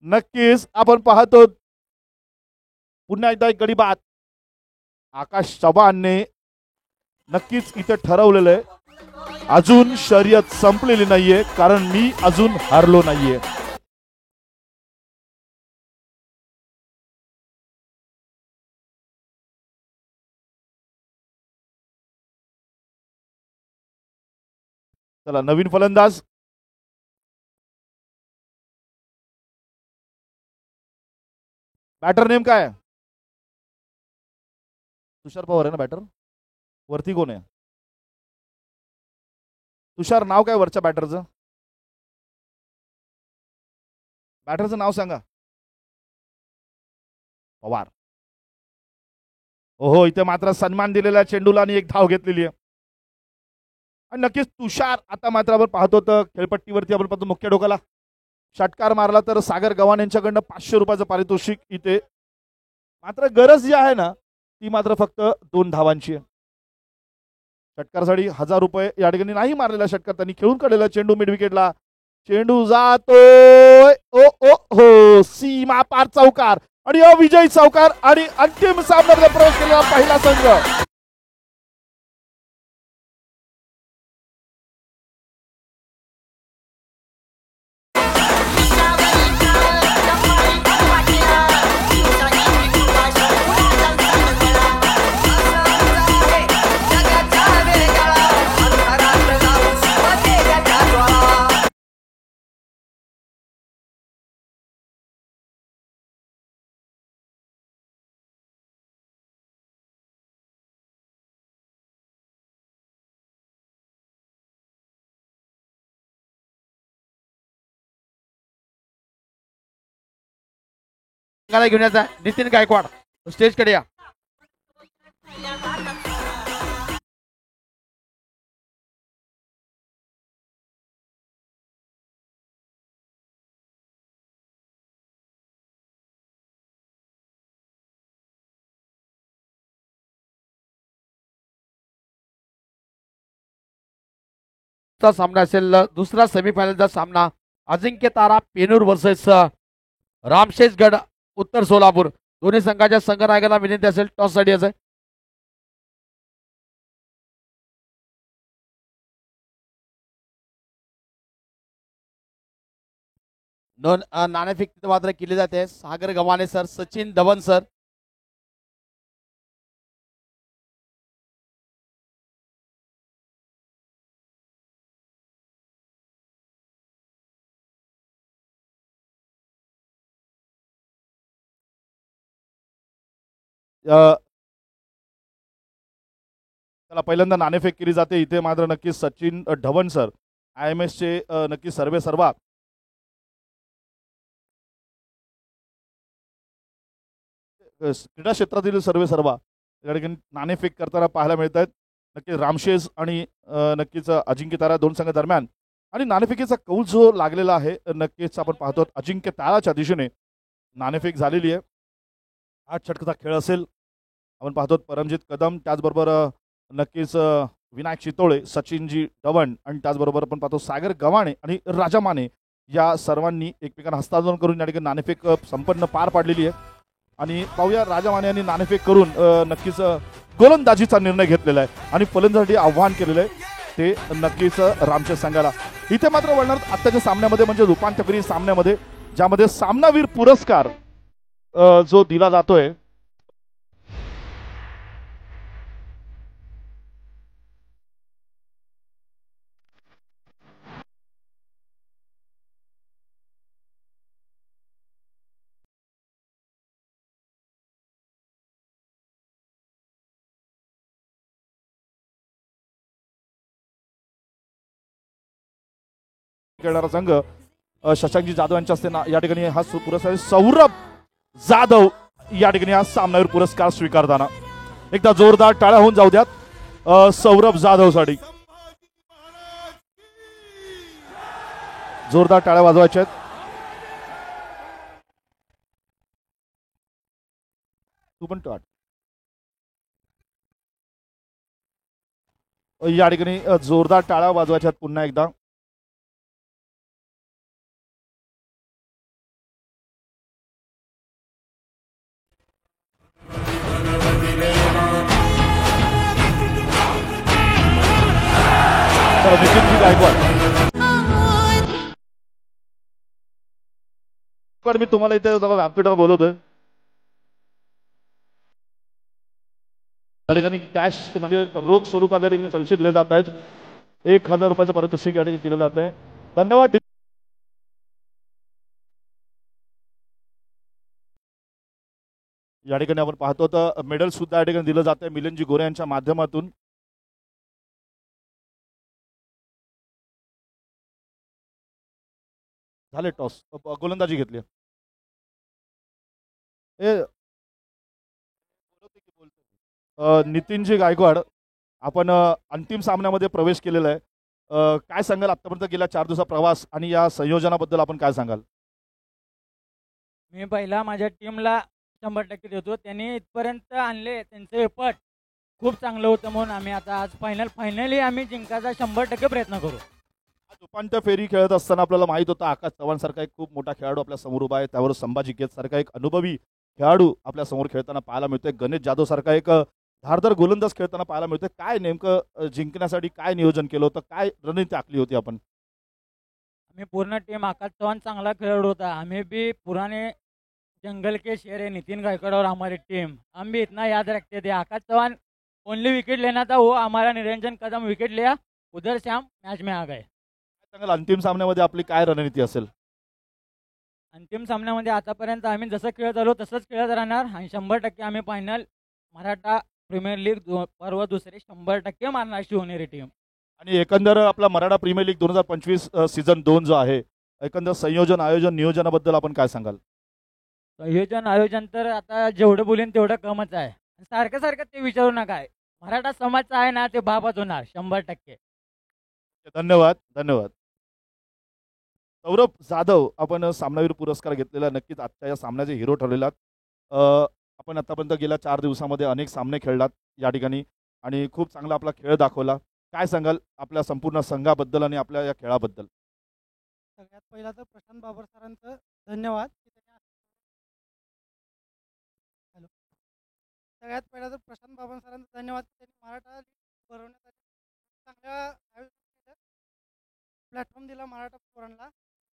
नक्कीच आपण पाहतो पुन्हा एकदा एक गडी बाद. आकाश चव्हाणने नक्कीच इथे ठरवलेलं आहे अजून शर्यत संपलेली नाहीये कारण मी अजून हारलो नाहीये. चला नवीन फलंदाज. बॅटर नेम काय? तुषार पवार आहे ना बॅटर. वरती कोण आहे? तुषार नाव काय वरच्या बॅटरचं? बॅटरचं नाव सांगा. पवार. ओहो इथे मात्र सन्मान दिलेला चेंडूला आणि एक धाव घेतलेली आहे. आणि नक्कीच तुषार आता मात्र आपण पाहतो तर खेळपट्टीवरती आपण पाहतो मुख्य डोकाला षटकार मारला तर सागर गव्हाण यांच्याकडनं 500 रुपयाचं पारितोषिक. इथे मात्र गरज जी आहे ना ती मात्र फक्त 2 धावांची आहे. षटकारसाठी 1000 रुपये या ठिकाणी नाही मारलेला षटकार त्यांनी खेळून काढलेला चेंडू मिड विकेटला. चेंडू जातोय ओ ओ हो सीमा पार चौकार आणि विजयी चौकार आणि अंतिम सामन्यामध्ये प्रवेश केलेला पहिला संघ. घेऊन यायचा नितीन गायकवाड स्टेज कडे या. सामना असेल दुसरा सेमीफायनलचा सामना अजिंक्य तारा पेनूर वर्सेस रामशेजगड उत्तर सोलापूर. दोन्ही संघाच्या संघनायकांना विनंती असेल टॉस साठी असेल. दोन नाणेफेक तिथे मात्र केली जाते. सागर गव्हाणे सर, सचिन धवन सर. त्याला पहिल्यांदा नाणेफेक केली जाते. इथे मात्र नक्की सचिन धवन सर IMS चे नक्की सर्वे सर्वा क्रीडा क्षेत्रातील सर्वे सर्वा या ठिकाणी नाणेफेक करताना पाहायला मिळत आहेत. नक्की रामशेज आणि नक्कीच अजिंक्य तारा दोन संघ दरम्यान आणि नाणेफेकीचा कौल जो लागलेला आहे नक्कीच आपण पाहतो अजिंक्य ताराच्या दिशेने नाणेफेक झालेली आहे. 8 षटकाचा खेळ असेल. आपण पाहतो परमजित कदम, त्याचबरोबर नक्कीच विनायक चितोळे, सचिनजी धवन आणि त्याचबरोबर आपण पाहतो सागर गव्हाणे आणि राजा माने या सर्वांनी एकमेकांना हस्तांतरण करून या ठिकाणी नाणेफेक संपन्न पार पाडलेली आहे. आणि पाहूया राजा माने यांनी नाणेफेक करून नक्कीच गोलंदाजीचा निर्णय घेतलेला आहे आणि फलंदाजीसाठी आव्हान केलेलं आहे ते नक्कीच रामशेष संघाला. इथे मात्र वळणार आत्ताच्या सामन्यामध्ये म्हणजे रूपांतरफेरी सामन्यामध्ये ज्यामध्ये सामनावीर पुरस्कार जो दिला जातोय खेळणारा संघ शशांकजी जाधव यांच्या हस्ते या ठिकाणी हा पुरस्कार सौरभ जाधव या ठिकाणी हा सामनावीर पुरस्कार स्वीकारताना एकदा जोरदार टाळ्या होऊन जाऊ द्यात सौरभ जाधव साठी. जोरदार टाळ्या वाजवायच्या आहेत. तू पण टाळ. या ठिकाणी जोरदार टाळ्या वाजवायच्या आहेत पुन्हा एकदा. नितीनजी गायकवाड, मी तुम्हाला इथे व्यासपीठावर बोलवतोय. त्या ठिकाणी कॅश म्हणजे रोख स्वरूपात संचित दिले जात आहेत. 1000 रुपयाचं पारितोषिक या ठिकाणी दिलं जात आहे. धन्यवाद. या ठिकाणी आपण पाहतो तर मेडल सुद्धा या ठिकाणी दिलं जात आहे मिलिंदजी गोरे यांच्या माध्यमातून. झाले टॉस, गोलंदाजी घेतली. नितीनजी गायकवाड, आपण अंतिम सामन्यामध्ये प्रवेश केलेला आहे. काय सांगाल आतापर्यंत गेल्या 4 दिवसा प्रवास आणि या संयोजनाबद्दल आपण काय सांगाल? मी पहिला माझ्या टीमला 100% देतो. त्यांनी इथपर्यंत आणले, त्यांचं एफर्ट खूप चांगलं होतं म्हणून आम्ही आता आज फायनली आम्ही जिंकायचा 100% प्रयत्न करू. उपांत्य फेरी खेळत असताना आपल्याला माहित होतं आकाश चव्हाण सारखा एक खूप मोठा खेळाडू आपल्या समोर उभा आहे. त्यावर संभाजी केत सारखा एक अनुभवी खेळाडू आपल्या समोर खेळताना पाहायला मिळतोय. गणेश जाधव सारखा एक धारदार गोलंदाज खेळताना पाहायला मिळतोय. काय नेमकं जिंकण्यासाठी काय नियोजन केलं होतं, काय रणनीती आखली होती आपण? आम्ही पूर्ण टीम, आकाश चव्हाण चांगला खेळाडू होता. हमें भी पुराने जंगल के शेर है नितिन गायकवाड़ और हमारी टीम, हम भी इतना याद रखते थे. आकाश चव्हाण ओनली विकेट लेना था, वो हमारा निरंजन कदम विकेट लिया, उधर से हम मैच में आ गए. अंतिम सामन्यामध्ये आपली काय रणनीती असेल? अंतिम सामन्यामध्ये आतापर्यंत आम्ही जसं खेळत आलो तसंच खेळत राहणार आणि 100% आम्ही फायनल मराठा प्रीमियर लीग पर्व दुसरे 100% मारणार शिवनेरी टीम. आणि एकंदर आपला मराठा प्रीमियर लीग 2025 सीझन 2 जो आहे, एकंदर संयोजन आयोजन नियोजनाबद्दल आपण काय सांगाल? आयोजन तर आता जेवढं बोलेन तेवढं कमच आहे. सारखं सारखं ते विचारू नका. मराठा समाजचा आहे ना, ते बाबत होणार 100%. धन्यवाद. धन्यवाद. सौरभ जाधव, आपण सामनावीर पुरस्कार घेतलेला, नक्कीच आजच्या या सामन्याचे हिरो ठरलेला. आपण आतापर्यंत गेल्या 4 दिवसामध्ये अनेक सामने खेळलात या ठिकाणी आणि खूप चांगला आपला खेळ दाखवला. काय सांगाल आपल्या संपूर्ण संघाबद्दल आणि आपल्या या खेळाबद्दल? सगळ्यात पहिला तर प्रशांत बाबर सरांचं धन्यवाद. हॅलो, सगळ्यात पहिला तर प्रशांत बाबर सरांचं धन्यवाद. त्यांनी मराठा भरवण्यासाठी चांगल्या आयोजन केलं, प्लॅटफॉर्म दिला मराठा पोरांना.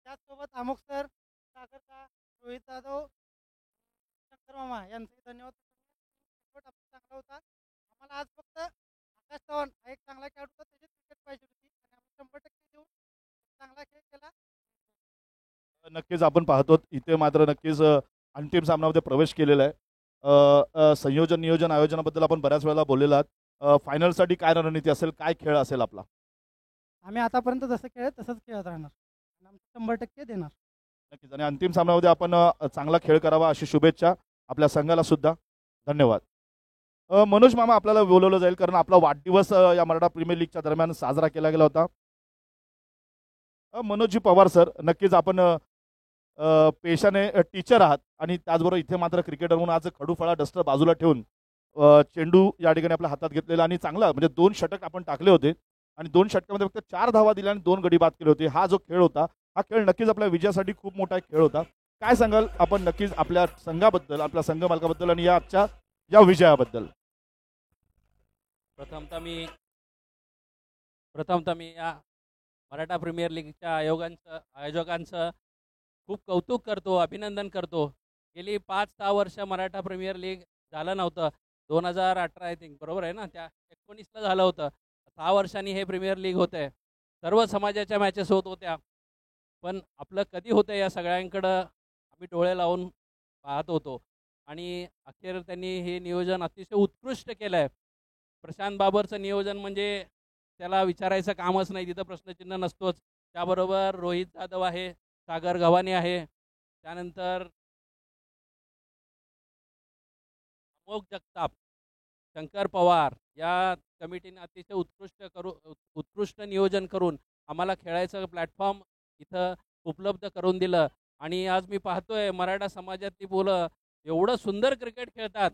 त्याचसोबत अमोक सर, सागर का रोहित जाधव शंकर मामा यांचंही धन्यवाद. शेवट आपला चांगला होता. आम्हाला आज फक्त आकाश चव्हाण हा एक चांगला खेळाडू होता, त्याची क्रिकेट पाहिजे होती आणि आम्ही 100% देऊन चांगला खेळ केला. नक्कीच आपण पाहतो इथे मात्र नक्कीच अंतिम सामन्यामध्ये प्रवेश केलेला आहे. संयोजन नियोजन आयोजनाबद्दल आपण बऱ्याच वेळेला बोललेलो आहात. फायनलसाठी काय रणनीती असेल, काय खेळ असेल आपला? आम्ही आतापर्यंत जसं खेळत तसंच खेळत राहणार आणि आमचं 100% देणार. नक्कीच. आणि अंतिम सामन्यामध्ये आपण चांगला खेळ करावा अशी शुभेच्छा आपल्या संघाला सुद्धा. धन्यवाद. मनोज मामा आपल्याला बोलवलं जाईल कारण आपला वाढदिवस या मराठा प्रीमियर लीगच्या दरम्यान साजरा केला गेला होता. मनोजजी पवार सर, नक्कीच आपण पेशाने टीचर आहात आणि त्याचबरोबर इथे मात्र क्रिकेटर म्हणून आज खडूफळा डस्टर बाजूला ठेवून चेंडू या ठिकाणी आपल्या हातात घेतलेला आणि चांगला म्हणजे 2 षटक आपण टाकले होते आणि 2 षटकामध्ये फक्त 4 धावा दिल्या आणि 2 गडी बाद केले होते. हा जो खेळ होता, हा खेळ नक्कीच आपल्या विजयासाठी खूप मोठा एक खेळ होता. काय सांगाल आपण नक्कीच आपल्या संघाबद्दल, आपल्या संघ मालकाबद्दल आणि या आजच्या या विजयाबद्दल? प्रथमतः मी या मराठा प्रीमियर लीगच्या आयोजकांचं खूप कौतुक करतो, अभिनंदन करतो. गेली 5-6 वर्ष मराठा प्रीमियर लीग झालं नव्हतं. 2018 आय थिंक, बरोबर आहे ना, त्या 19ला झालं होतं. 6 वर्षांनी हे प्रीमियर लीग होतं आहे. सर्व समाजाच्या मॅचेस होत होत्या, पण आपलं कधी होतं या सगळ्यांकडं आम्ही डोळे लावून पाहत होतो आणि अखेर त्यांनी हे नियोजन अतिशय उत्कृष्ट केलं आहे. प्रशांत बाबरचं नियोजन म्हणजे त्याला विचारायचं कामच नाही, तिथं प्रश्नचिन्ह नसतोच. त्याबरोबर रोहित जाधव आहे, सागर गव्हाणे आहे, त्यानंतर अमोक जगताप, शंकर पवार या कमिटीने अतिशय उत्कृष्ट नियोजन करून आम्हाला खेळायचं प्लॅटफॉर्म इथं उपलब्ध करून दिलं. आणि आज मी पाहतोय मराठा समाजातली मुलं एवढं सुंदर क्रिकेट खेळतात.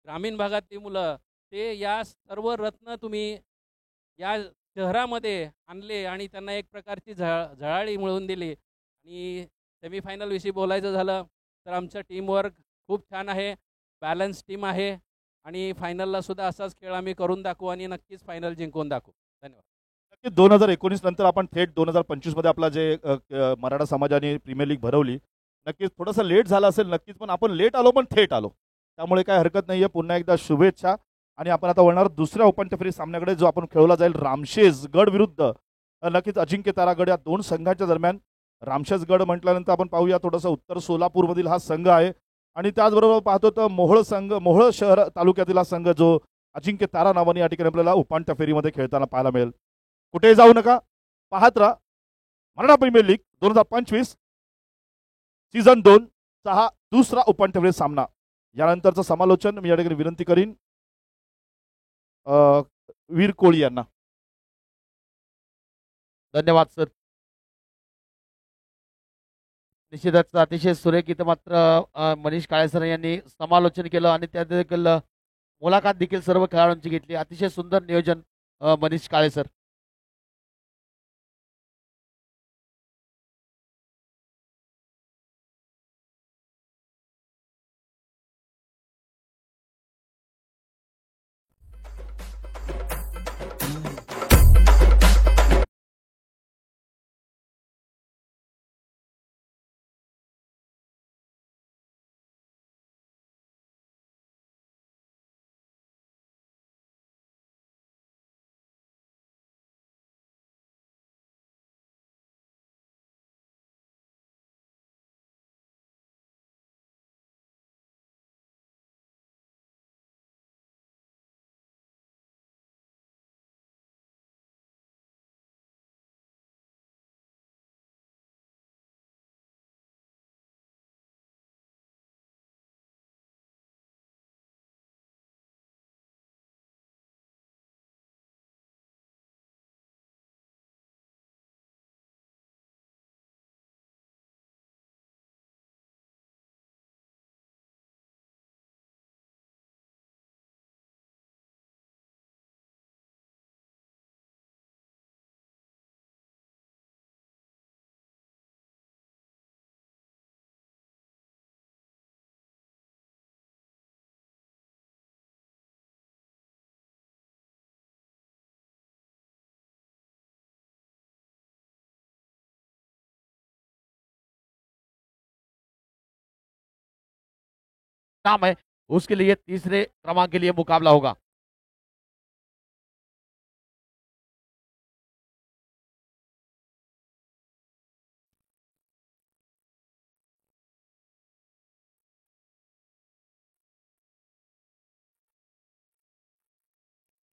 ग्रामीण भागातली मुलं, ते या सर्व रत्न तुम्ही या शहरामध्ये आणले आणि त्यांना एक प्रकारची झळाळी मिळवून दिली. आणि सेमीफायनलविषयी बोलायचं झालं तर आमचं टीमवर्क खूप छान आहे, बॅलन्स टीम आहे आणि फायनलला सुद्धा असाच खेळ आम्ही करून दाखवू आणि नक्कीच फायनल जिंकून दाखवू. धन्यवाद. नक्कीच 2019 नंतर आपण थेट 2025 मध्ये आपला जे मराठा समाजाने प्रीमियर लीग भरवली, नक्कीच थोडंसं लेट झालं असेल नक्कीच, पण आपण लेट आलो पण थेट आलो, त्यामुळे काय हरकत नाहीये. पुन्हा एकदा शुभेच्छा. आणि आपण आता वळणार दुसऱ्या उपांत्य फेरी सामन्याकडे, जो आपण खेळवला जाईल रामशेज गड विरुद्ध नक्कीच अजिंक्य तारागड या 2 संघांच्या दरम्यान. रामशेज गड म्हटल्यानंतर आपण पाहूया थोडंसं उत्तर सोलापूरमधील हा संघ आहे आणि त्याचबरोबर पाहतो तर मोहोळ शहर तालुक्यातील हा संघ जो अजिंक्य तारा नावाने या ठिकाणी आपल्याला उपांत्य फेरीमध्ये खेळताना पाहायला मिळेल. कुठेही जाऊ नका, पाहत राहा मराठा प्रीमियर लीग 2025 सीझन 2 चा हा दुसरा उपांत्य फेरी सामना. यानंतरचं समालोचन मी या ठिकाणी विनंती करीन वीर कोळी यांना. धन्यवाद सर. निश्चितच अतिशय सुरेख इथं मात्र मनीष काळे सर यांनी समालोचन केलं आणि त्या देखील मुलाखत देखील सर्व खेळाडूंची घेतली. अतिशय सुंदर नियोजन मनीष काळे सर. नाम है उसके लिए तीसरे क्रमांक के लिए मुकाबला होगा।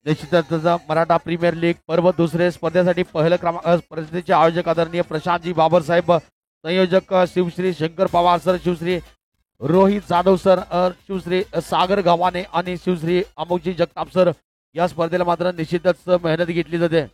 निश्चितच मराठा प्रीमियर लीग पर्व दुसरे स्पर्धेसाठी पहिलं क्रमांक स्पर्धेचे आयोजक आदरणीय प्रशांतजी बाबर साहेब, संयोजक शिवश्री शंकर पवार सर, शिवश्री रोहित जाधव सर, शिवश्री सागर गव्हाणे आणि शिवश्री अमोकजी जगताप सर, या स्पर्धेला मात्र निश्चितच मेहनत घेतली जाते।